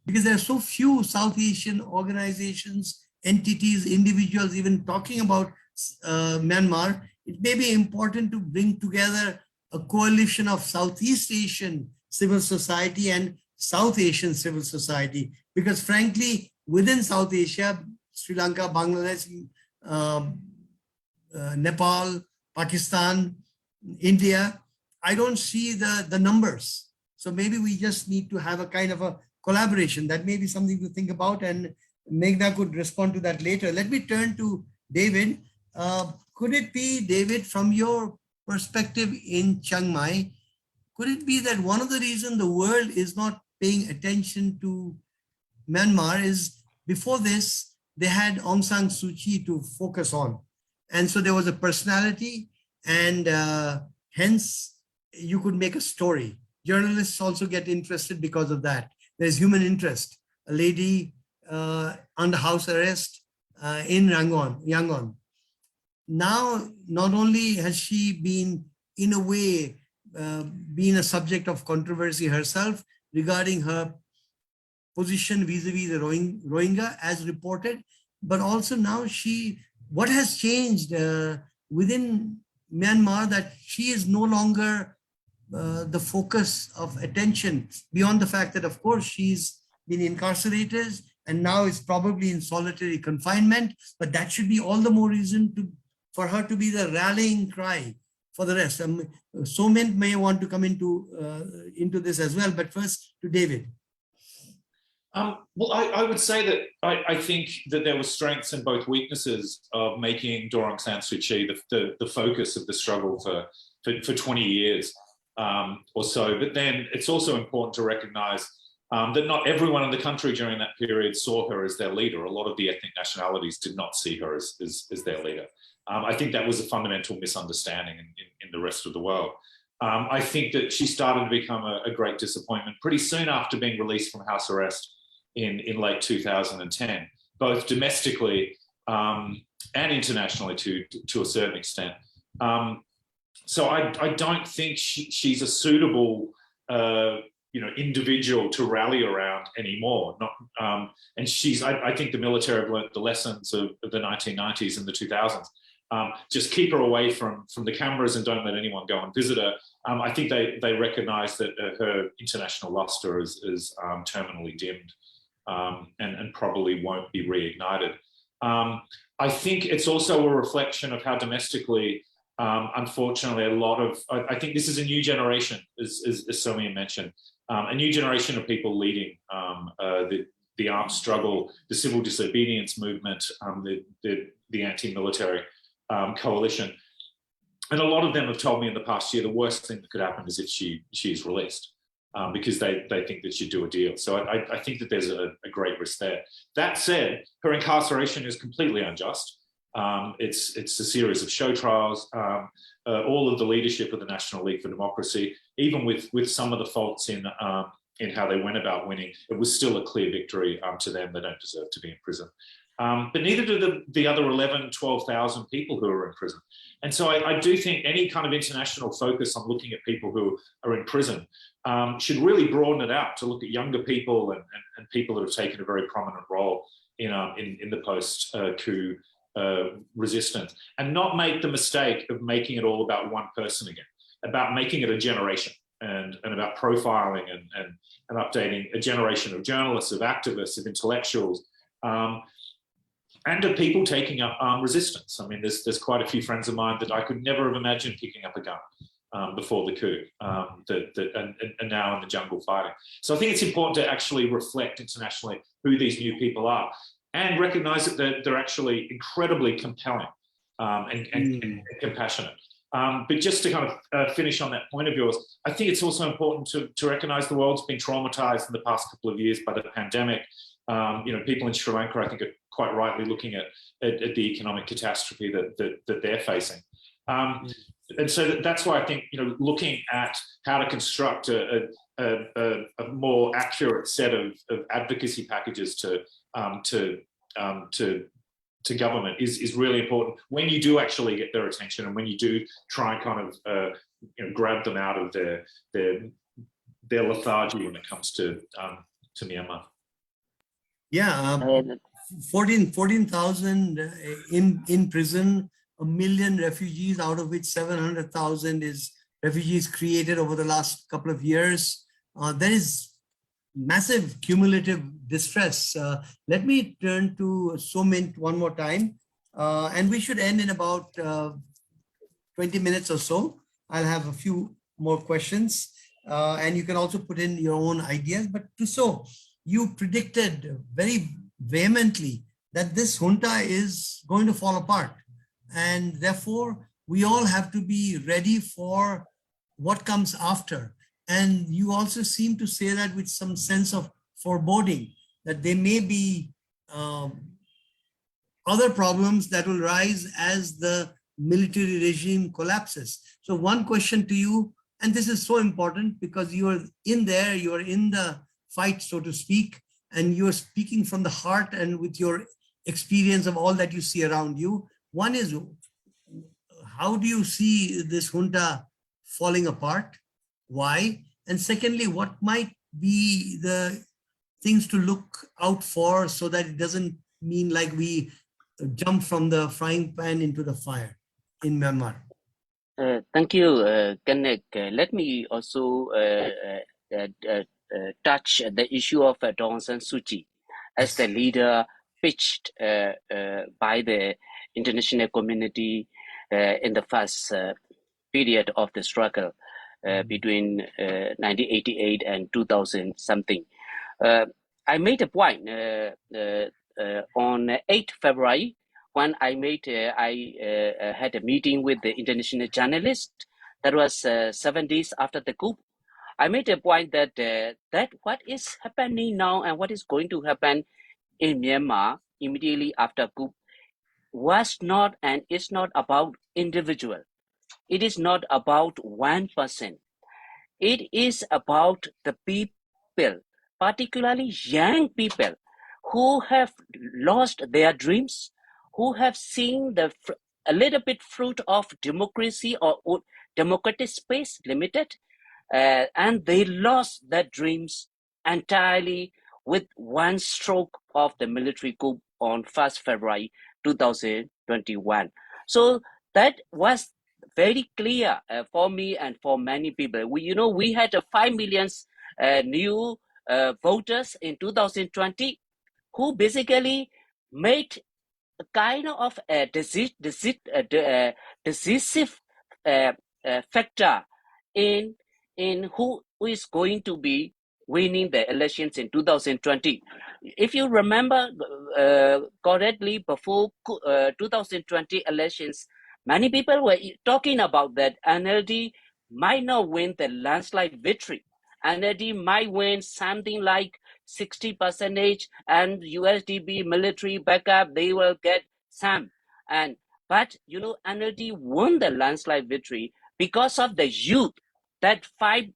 because there are so few South Asian organizations, entities, individuals even talking about Myanmar, it may be important to bring together a coalition of Southeast Asian civil society and South Asian civil society, because frankly, within South Asia, Sri Lanka, Bangladesh, Nepal, Pakistan, India, I don't see the numbers. So maybe we just need to have a kind of a collaboration. That may be something to think about, and Meghna could respond to that later. Let me turn to David. Could it be, David, from your perspective in Chiang Mai, could it be that one of the reasons the world is not paying attention to Myanmar is before this, they had Aung San Suu Kyi to focus on. And so there was a personality, and hence you could make a story. Journalists also get interested because of that. There's human interest. A lady under house arrest in Yangon. Now, not only has she been, in a way, been a subject of controversy herself regarding her position vis-a-vis the Rohingya as reported, but also now what has changed within Myanmar, that she is no longer the focus of attention, beyond the fact that, of course, she's been incarcerated and now is probably in solitary confinement, but that should be all the more reason for her to be the rallying cry for the rest. Somen may want to come into this as well, but first to David. Well, I would say that I think that there were strengths and both weaknesses of making Daw Aung San Suu Kyi the focus of the struggle for 20 years or so. But then it's also important to recognize that not everyone in the country during that period saw her as their leader. A lot of the ethnic nationalities did not see her as their leader. I think that was a fundamental misunderstanding in the rest of the world. I think that she started to become a great disappointment pretty soon after being released from house arrest in late 2010, both domestically and internationally to a certain extent. So I don't think she's a suitable individual to rally around anymore. And I think the military have learned the lessons of the 1990s and the 2000s. Just keep her away from the cameras and don't let anyone go and visit her. I think they recognise that her international lustre is terminally dimmed and probably won't be reignited. I think it's also a reflection of how domestically, unfortunately, I think this is a new generation, as Somi mentioned, a new generation of people leading the armed struggle, the civil disobedience movement, the anti-military coalition. And a lot of them have told me in the past year the worst thing that could happen is if she's released, because they think that she'd do a deal. So I think that there's a great risk there. That said, her incarceration is completely unjust. It's a series of show trials. All of the leadership of the National League for Democracy, even with some of the faults in how they went about winning, it was still a clear victory to them. They don't deserve to be in prison. But neither do the other 11, 12,000 people who are in prison. And so I do think any kind of international focus on looking at people who are in prison should really broaden it out to look at younger people and people that have taken a very prominent role in the post-coup resistance, and not make the mistake of making it all about one person again, about making it a generation and about profiling and updating a generation of journalists, of activists, of intellectuals, and of people taking up armed resistance. I mean, there's quite a few friends of mine that I could never have imagined picking up a gun before the coup, and now in the jungle fighting. So I think it's important to actually reflect internationally who these new people are and recognize that they're actually incredibly compelling and compassionate. But just to kind of finish on that point of yours, I think it's also important to recognize the world's been traumatized in the past couple of years by the pandemic. People in Sri Lanka, I think, are quite rightly looking at the economic catastrophe that they're facing. And so that's why I think, looking at how to construct a more accurate set of advocacy packages to to government is really important when you do actually get their attention, and when you do try and kind of grab them out of their lethargy when it comes to Myanmar. Yeah, 14,000 in prison, 1 million refugees, out of which 700,000 is refugees created over the last couple of years. There is massive cumulative distress. Let me turn to Somint one more time, and we should end in about 20 minutes or so. I'll have a few more questions, and you can also put in your own ideas. But so you predicted very vehemently that this junta is going to fall apart, and therefore we all have to be ready for what comes after. And you also seem to say that with some sense of foreboding, that there may be other problems that will rise as the military regime collapses. So one question to you, and this is so important because you are in there, you are in the fight, so to speak, and you're speaking from the heart and with your experience of all that you see around you. One is, how do you see this junta falling apart? Why? And secondly, what might be the things to look out for so that it doesn't mean like we jump from the frying pan into the fire in Myanmar? Thank you, Kenneth. Let me also touch the issue of Aung San Suu Kyi as the leader pitched by the international community in the first period of the struggle between 1988 and 2000 something. I made a point on 8th February when I had a meeting with the international journalist. That was 7 days after the coup. I made a point that that what is happening now and what is going to happen in Myanmar immediately after coup was not and is not about individual. It is not about one person. It is about the people, particularly young people who have lost their dreams, who have seen a little bit fruit of democracy or democratic space limited, and they lost their dreams entirely with one stroke of the military coup on 1st February 2021. So that was very clear for me and for many people. We had 5 million new voters in 2020 who basically made a kind of a decisive factor in who is going to be winning the elections in 2020. If you remember correctly, before 2020 elections, many people were talking about that NLD might not win the landslide victory. NLD might win something like 60%, and USDB military backup, they will get some. But NLD won the landslide victory because of the youth, that 5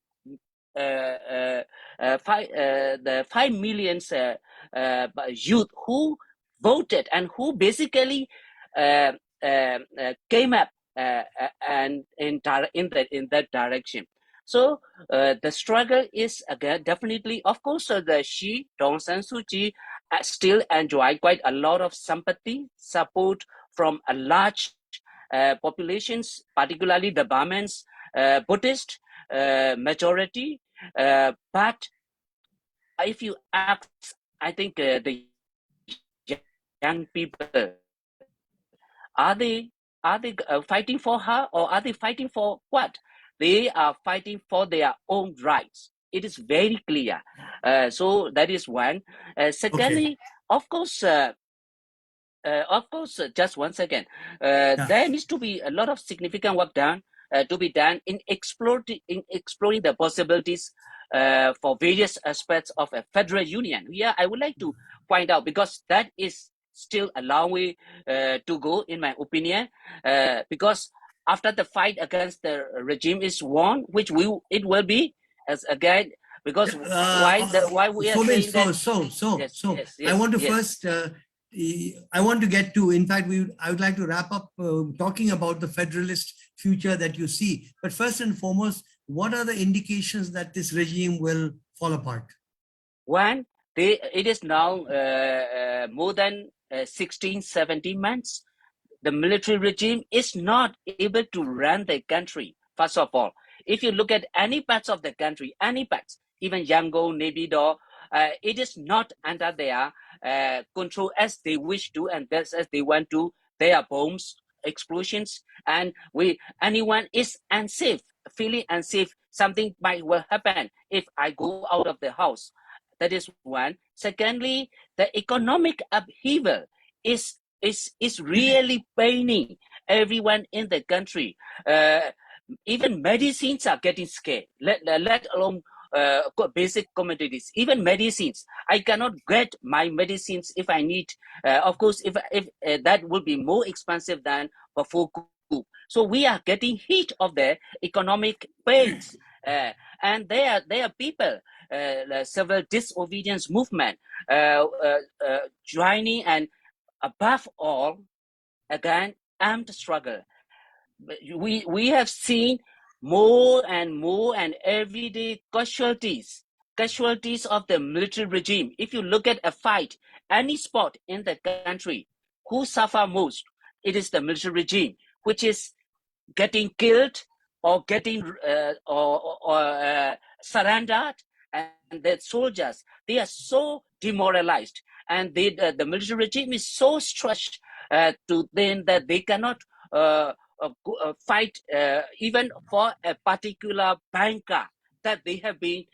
million youth who voted and who basically came up and in that direction. So the struggle is again definitely, of course, Aung San Suu Kyi still enjoy quite a lot of sympathy, support from a large populations, particularly the Burmans, Buddhist majority. But if you ask, I think the young people, are they fighting for her, or are they fighting for what? They are fighting for their own rights. It is very clear. So that is one. Secondly, of course, just 1 second. There needs to be a lot of significant work done to be done in exploring the possibilities for various aspects of a federal union. Here, I would like to point out, because that is still a long way to go, in my opinion, because after the fight against the regime is won, which it will be, as again, because why we are saying that. I want to first I want to get to, in fact, I would like to wrap up talking about the federalist future that you see. But first and foremost, what are the indications that this regime will fall apart? One, it is now more than 16, 17 months. The military regime is not able to run the country. First of all, if you look at any parts of the country, any parts, even Yangon, Naypyidaw, it is not under their control as they wish to and as they want to. There are bombs, explosions, and anyone is unsafe, feeling unsafe. Something might will happen if I go out of the house. That is one. Secondly, the economic upheaval is really paining everyone in the country. Even medicines are getting scarce, let alone basic commodities. Even medicines, I cannot get my medicines if I need. Of course, if that will be more expensive than before. So we are getting hit of the economic pains, and there are people, several disobedience movement joining, and above all, again, armed struggle. We have seen more and everyday casualties of the military regime. If you look at a fight, any sport in the country, who suffer most? It is the military regime, which is getting killed or getting surrendered, and the soldiers, they are so demoralized, and the military regime is so stressed to them that they cannot fight even for a particular banker that they have been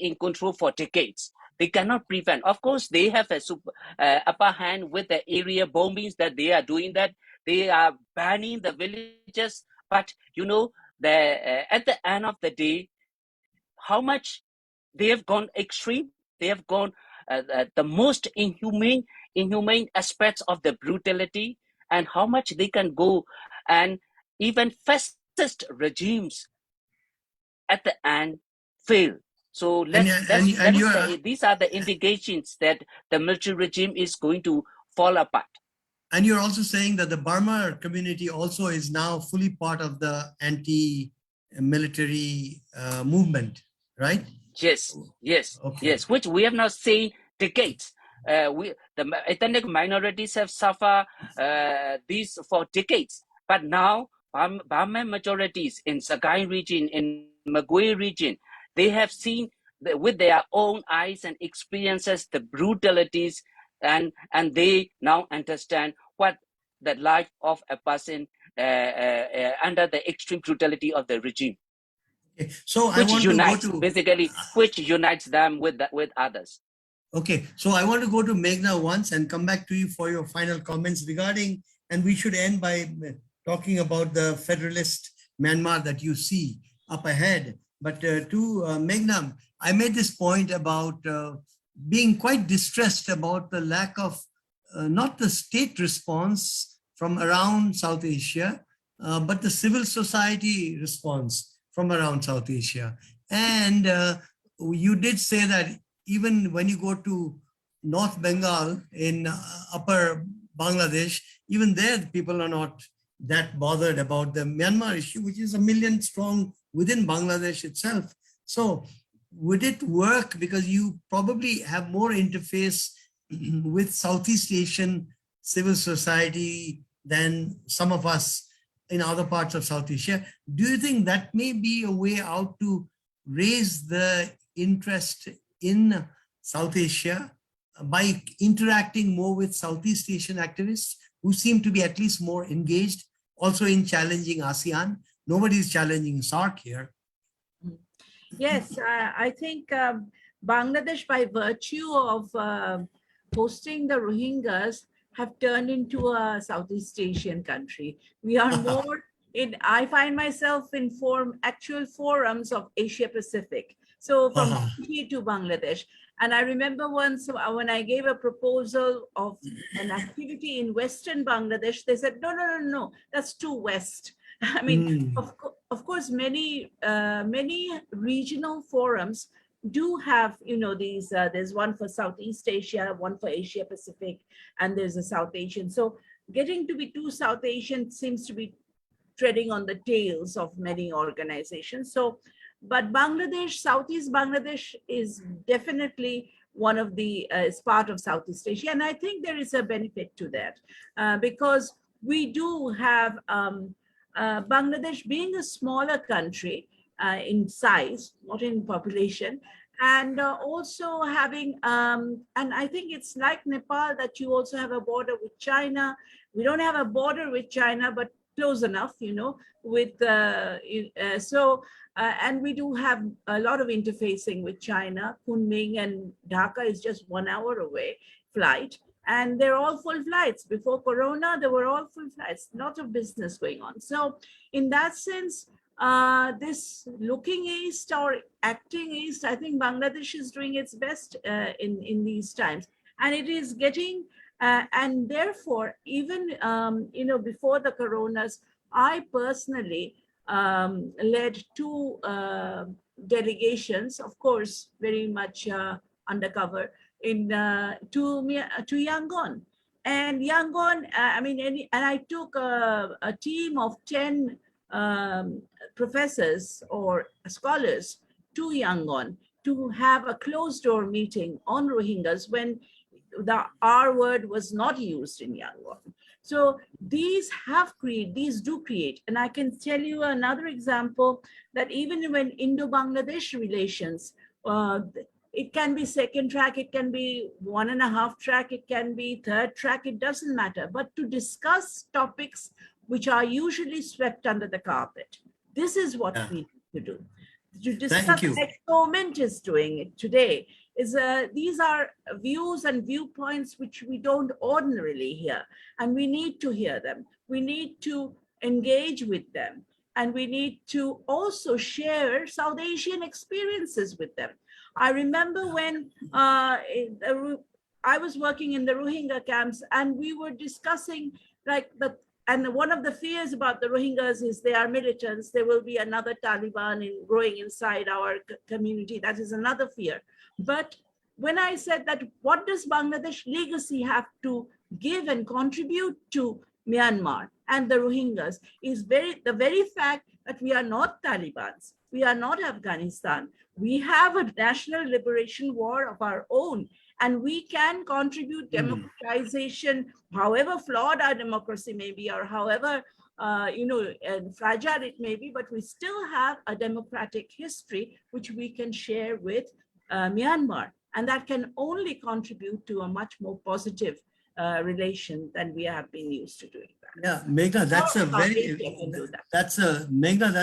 in control for decades. They cannot prevent. Of course, they have a upper hand with the area bombings that they are doing. That they are banning the villages, but at the end of the day, how much they have gone extreme. They have gone the most inhumane aspects of the brutality, and how much they can go, and even fascist regimes at the end fail. So these are the indications that the military regime is going to fall apart. And you're also saying that the Burma community also is now fully part of the anti-military movement, right? Yes, Okay. yes, which we have not seen decades. The ethnic minorities have suffered these for decades, but now Burma majorities in Sagaing region, in Magui region, they have seen with their own eyes and experiences the brutalities, and they now understand what the life of a person under the extreme brutality of the regime. Okay. So which unites them with others. Okay, so I want to go to Meghna once and come back to you for your final comments regarding, and we should end by talking about the federalist Myanmar that you see up ahead. But to Meghna, I made this point about being quite distressed about the lack of not the state response from around South Asia, but the civil society response from around South Asia. And you did say that even when you go to North Bengal in upper Bangladesh, even there people are not that bothered about the Myanmar issue, which is 1 million strong within Bangladesh itself. So would it work, because you probably have more interface with Southeast Asian civil society than some of us in other parts of South Asia? Do you think that may be a way out to raise the interest in South Asia by interacting more with Southeast Asian activists who seem to be at least more engaged, also in challenging ASEAN? Nobody is challenging SARC here. Yes, I think Bangladesh, by virtue of hosting the Rohingyas, have turned into a Southeast Asian country. We are more I find myself in actual forums of Asia Pacific. So from Turkey to Bangladesh. And I remember once when I gave a proposal of an activity in Western Bangladesh, they said, no, that's too West. I mean, of course, many regional forums do have, these, there's one for Southeast Asia, one for Asia Pacific, and there's a South Asian. So getting to be two South Asian seems to be treading on the tails of many organizations. So, but Bangladesh, Southeast Bangladesh is definitely one of the, is part of Southeast Asia. And I think there is a benefit to that because we do have Bangladesh being a smaller country in size, not in population, and also having, and I think it's like Nepal that you also have a border with China. We don't have a border with China, but close enough, with, and we do have a lot of interfacing with China. Kunming and Dhaka is just 1 hour away flight. And they're all full flights. Before Corona, they were all full flights, lot of business going on. So in that sense, this looking east or acting east, I think Bangladesh is doing its best in these times. And it is getting, and therefore, even, before the coronas, I personally led two delegations, of course, very much undercover, to Yangon. And Yangon, and I took a team of 10 professors or scholars to Yangon to have a closed door meeting on Rohingyas when the R word was not used in Yangon. So these do create, and I can tell you another example that even when Indo-Bangladesh relations, it can be second track, it can be 1.5 track, it can be third track, it doesn't matter. But to discuss topics which are usually swept under the carpet, this is what we need to do. To discuss, like Moment is doing it today, is these are views and viewpoints which we don't ordinarily hear, and we need to hear them. We need to engage with them, and we need to also share South Asian experiences with them. I remember when I was working in the Rohingya camps, and we were discussing and one of the fears about the Rohingyas is they are militants. There will be another Taliban growing inside our community. That is another fear. But when I said that, what does Bangladesh legacy have to give and contribute to Myanmar and the Rohingyas is the very fact that we are not Talibans. We are not Afghanistan. We have a national liberation war of our own, and we can contribute democratization, however flawed our democracy may be, or however fragile it may be, but we still have a democratic history which we can share with Myanmar, and that can only contribute to a much more positive relation than we have been used to doing. Yeah, Meghna, that's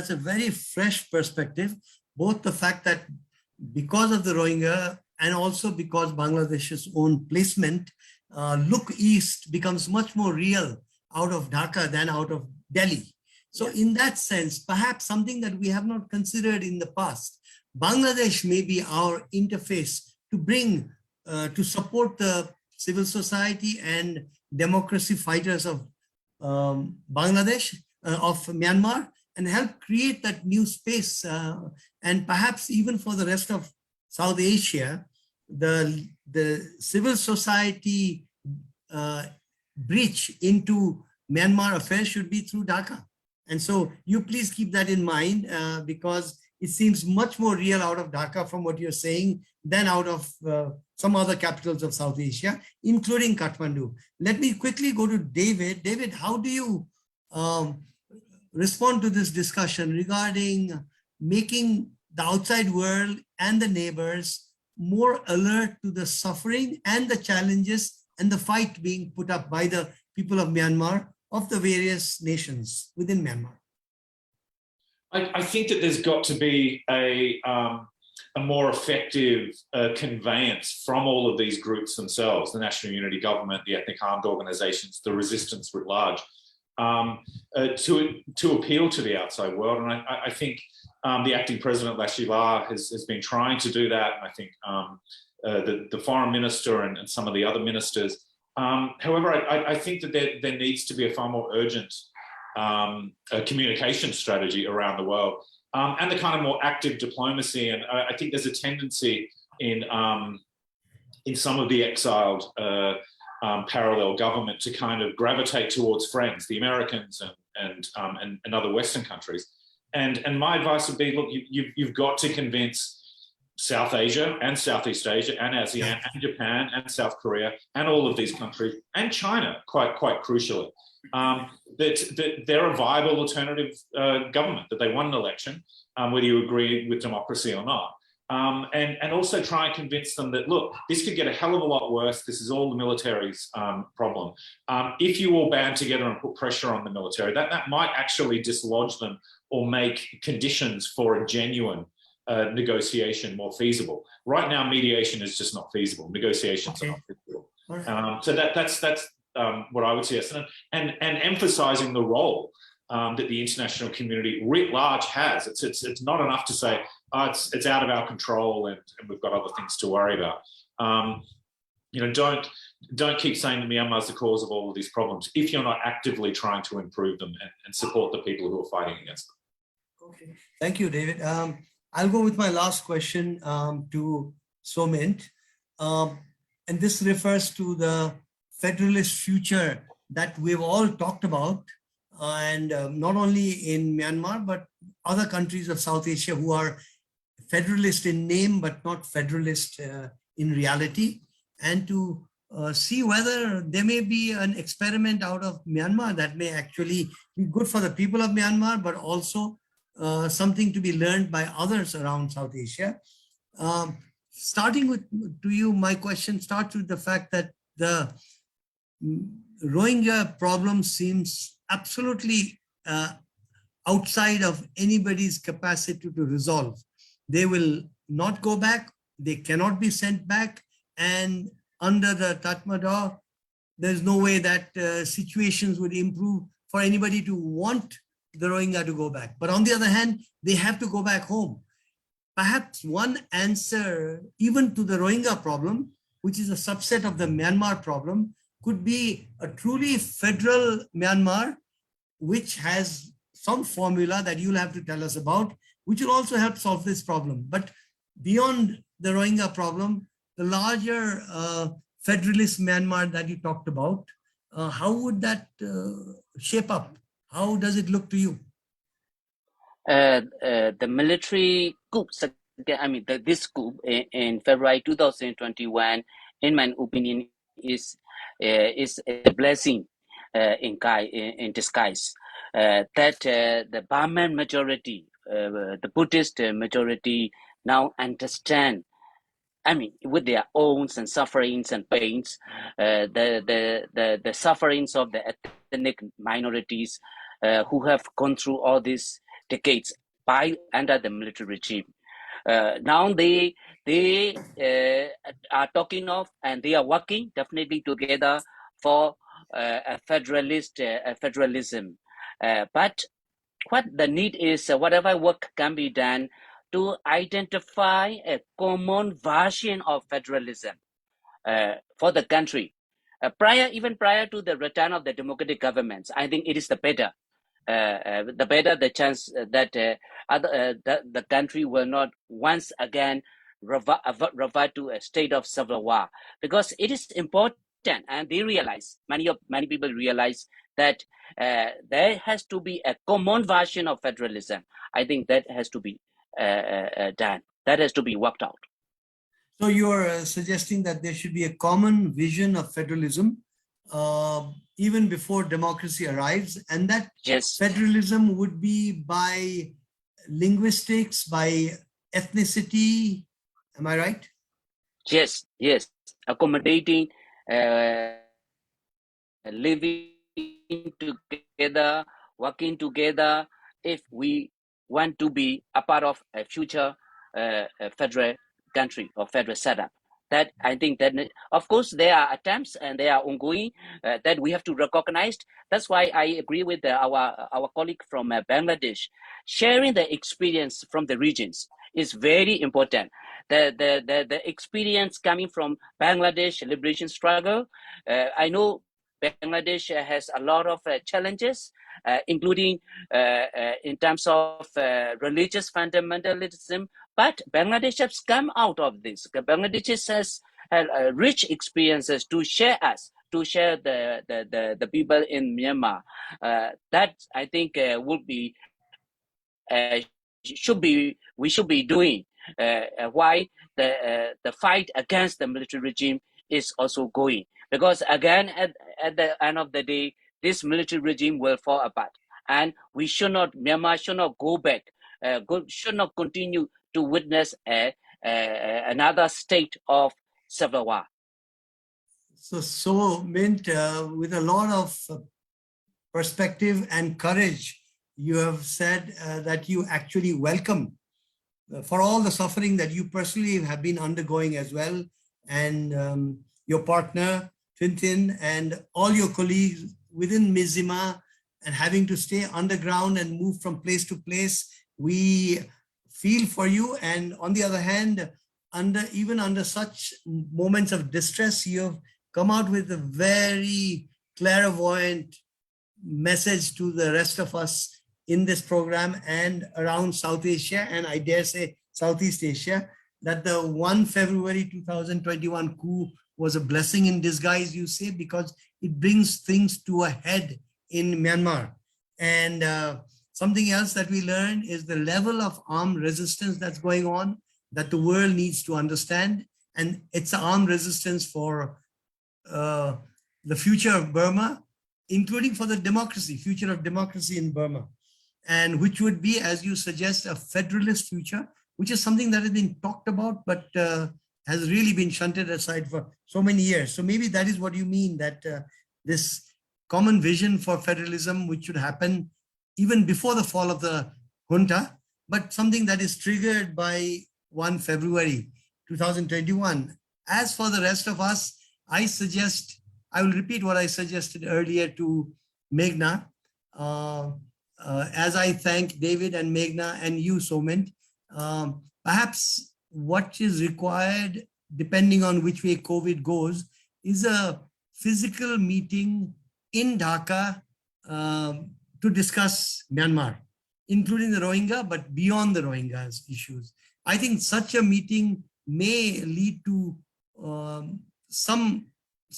a very fresh perspective. Both the fact that because of the Rohingya and also because Bangladesh's own placement, look east becomes much more real out of Dhaka than out of Delhi. So in that sense, perhaps something that we have not considered in the past, Bangladesh may be our interface to bring, to support the civil society and democracy fighters of Bangladesh, of Myanmar, and help create that new space. And perhaps even for the rest of South Asia, the civil society breach into Myanmar affairs should be through Dhaka. And so you please keep that in mind because it seems much more real out of Dhaka from what you're saying than out of some other capitals of South Asia, including Kathmandu. Let me quickly go to David. David, how do you respond to this discussion regarding making the outside world and the neighbors more alert to the suffering and the challenges and the fight being put up by the people of Myanmar, of the various nations within Myanmar? I think that there's got to be a more effective conveyance from all of these groups themselves, the National Unity Government, the ethnic armed organisations, the resistance writ large, to appeal to the outside world. And I think the acting president, Lashila, has been trying to do that. And I think the foreign minister and some of the other ministers. However, I think that there needs to be a far more urgent communication strategy around the world. and the kind of more active diplomacy. And I think there's a tendency in some of the exiled parallel government to kind of gravitate towards friends, the Americans and other Western countries. And my advice would be, look, you've got to convince South Asia and Southeast Asia and ASEAN and Japan and South Korea and all of these countries and China, quite crucially, that they're a viable alternative government, that they won an election, whether you agree with democracy or not. And also try and convince them that, look, this could get a hell of a lot worse. This is all the military's problem. If you all band together and put pressure on the military, that might actually dislodge them or make conditions for a genuine negotiation more feasible. Right now, mediation is just not feasible. Negotiations are not feasible. Right. So that's what I would suggest. And emphasizing the role that the international community writ large has. It's not enough to say, oh, it's out of our control and we've got other things to worry about. Don't keep saying that Myanmar is the cause of all of these problems if you're not actively trying to improve them and support the people who are fighting against them. Okay, thank you, David. I'll go with my last question to Somint. And this refers to the federalist future that we've all talked about, and not only in Myanmar, but other countries of South Asia who are federalist in name, but not federalist in reality, and to see whether there may be an experiment out of Myanmar that may actually be good for the people of Myanmar, but also something to be learned by others around South Asia. Starting with, to you, my question starts with the fact that the Rohingya problem seems absolutely outside of anybody's capacity to resolve. They will not go back, they cannot be sent back, and under the Tatmadaw, there's no way that situations would improve for anybody to want the Rohingya to go back. But on the other hand, they have to go back home. Perhaps one answer even to the Rohingya problem, which is a subset of the Myanmar problem, could be a truly federal Myanmar, which has some formula that you'll have to tell us about, which will also help solve this problem. But beyond the Rohingya problem, the larger federalist Myanmar that you talked about, how would that shape up? How does it look to you? The military coup, this coup in February 2021, in my opinion, is a blessing in disguise. That the Burman majority, the Buddhist majority, now understand, with their own and sufferings and pains, the sufferings of the ethnic minorities who have gone through all these decades under the military regime. Now they are talking of, and they are working definitely together for a federalism. But what the need is, whatever work can be done to identify a common version of federalism for the country. Even prior to the return of the democratic governments, I think it is the better the chance that the country will not once again revert to a state of civil war, because it is important, and they realize, many people realize that there has to be a common version of federalism. I think that has to be done. That has to be worked out. So you're suggesting that there should be a common vision of federalism even before democracy arrives, and that federalism would be by linguistics, by ethnicity. Am I right? Yes. Accommodating, living together, working together, if we want to be a part of a future federal country or federal setup. That I think that, of course, there are attempts and they are ongoing that we have to recognize. That's why I agree with our colleague from Bangladesh. Sharing the experience from the regions is very important. The experience coming from Bangladesh liberation struggle, I know Bangladesh has a lot of challenges, including in terms of religious fundamentalism. But Bangladesh has come out of this. Bangladesh has had rich experiences to share to share the people in Myanmar. That I think would be we should be doing. Why the fight against the military regime is also going, because again at the end of the day, this military regime will fall apart, and Myanmar should not go back, should not continue to witness another state of civil war. So Mint, with a lot of perspective and courage, you have said that you actually welcome for all the suffering that you personally have been undergoing as well, and your partner, Tintin, and all your colleagues within Myanmar, and having to stay underground and move from place to place. We feel for you. And on the other hand, even under such moments of distress, you have come out with a very clairvoyant message to the rest of us in this program and around South Asia, and I dare say Southeast Asia, that the 1 February 2021 coup was a blessing in disguise, you say, because it brings things to a head in Myanmar. And something else that we learned is the level of armed resistance that's going on, that the world needs to understand. And it's an armed resistance for the future of Burma, including for the future of democracy in Burma, and which would be, as you suggest, a federalist future, which is something that has been talked about, but has really been shunted aside for so many years. So maybe that is what you mean, that this common vision for federalism, which should happen even before the fall of the junta, but something that is triggered by 1 February 2021. As for the rest of us, I will repeat what I suggested earlier to Meghna, as I thank David and Meghna and you, Somint. Perhaps what is required, depending on which way COVID goes, is a physical meeting in Dhaka to discuss Myanmar, including the Rohingya, but beyond the Rohingyas issues. I think such a meeting may lead to some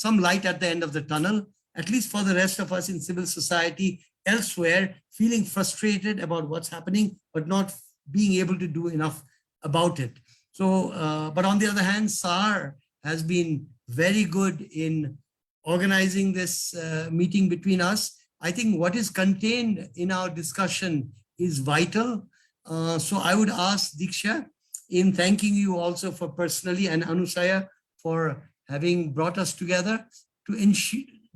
light at the end of the tunnel, at least for the rest of us in civil society elsewhere, feeling frustrated about what's happening, but not being able to do enough about it. So, but on the other hand, SAR has been very good in organizing this meeting between us. I think what is contained in our discussion is vital. So I would ask Diksha, in thanking you also for personally, and Anusaya for having brought us together, to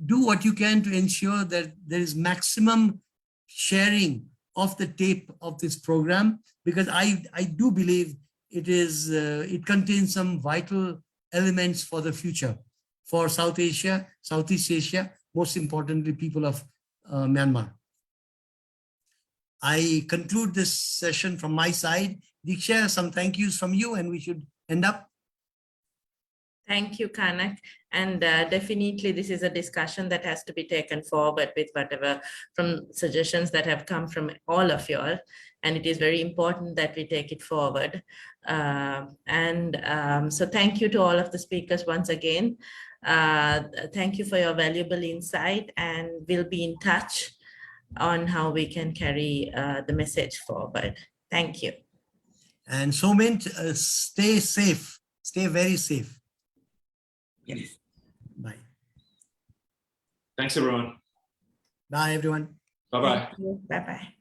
do what you can to ensure that there is maximum sharing of the tape of this program, because I do believe it contains some vital elements for the future, for South Asia, Southeast Asia, most importantly, people of Myanmar. I conclude this session from my side. Diksha, some thank yous from you, and we should end up. Thank you, Kanak. And definitely this is a discussion that has to be taken forward with whatever from suggestions that have come from all of you all. And it is very important that we take it forward. So thank you to all of the speakers once again. Thank you for your valuable insight, and we'll be in touch on how we can carry the message forward. Thank you. And Somint, stay safe, stay very safe. Yes. Bye. Thanks, everyone. Bye, everyone. Bye-bye. Bye-bye.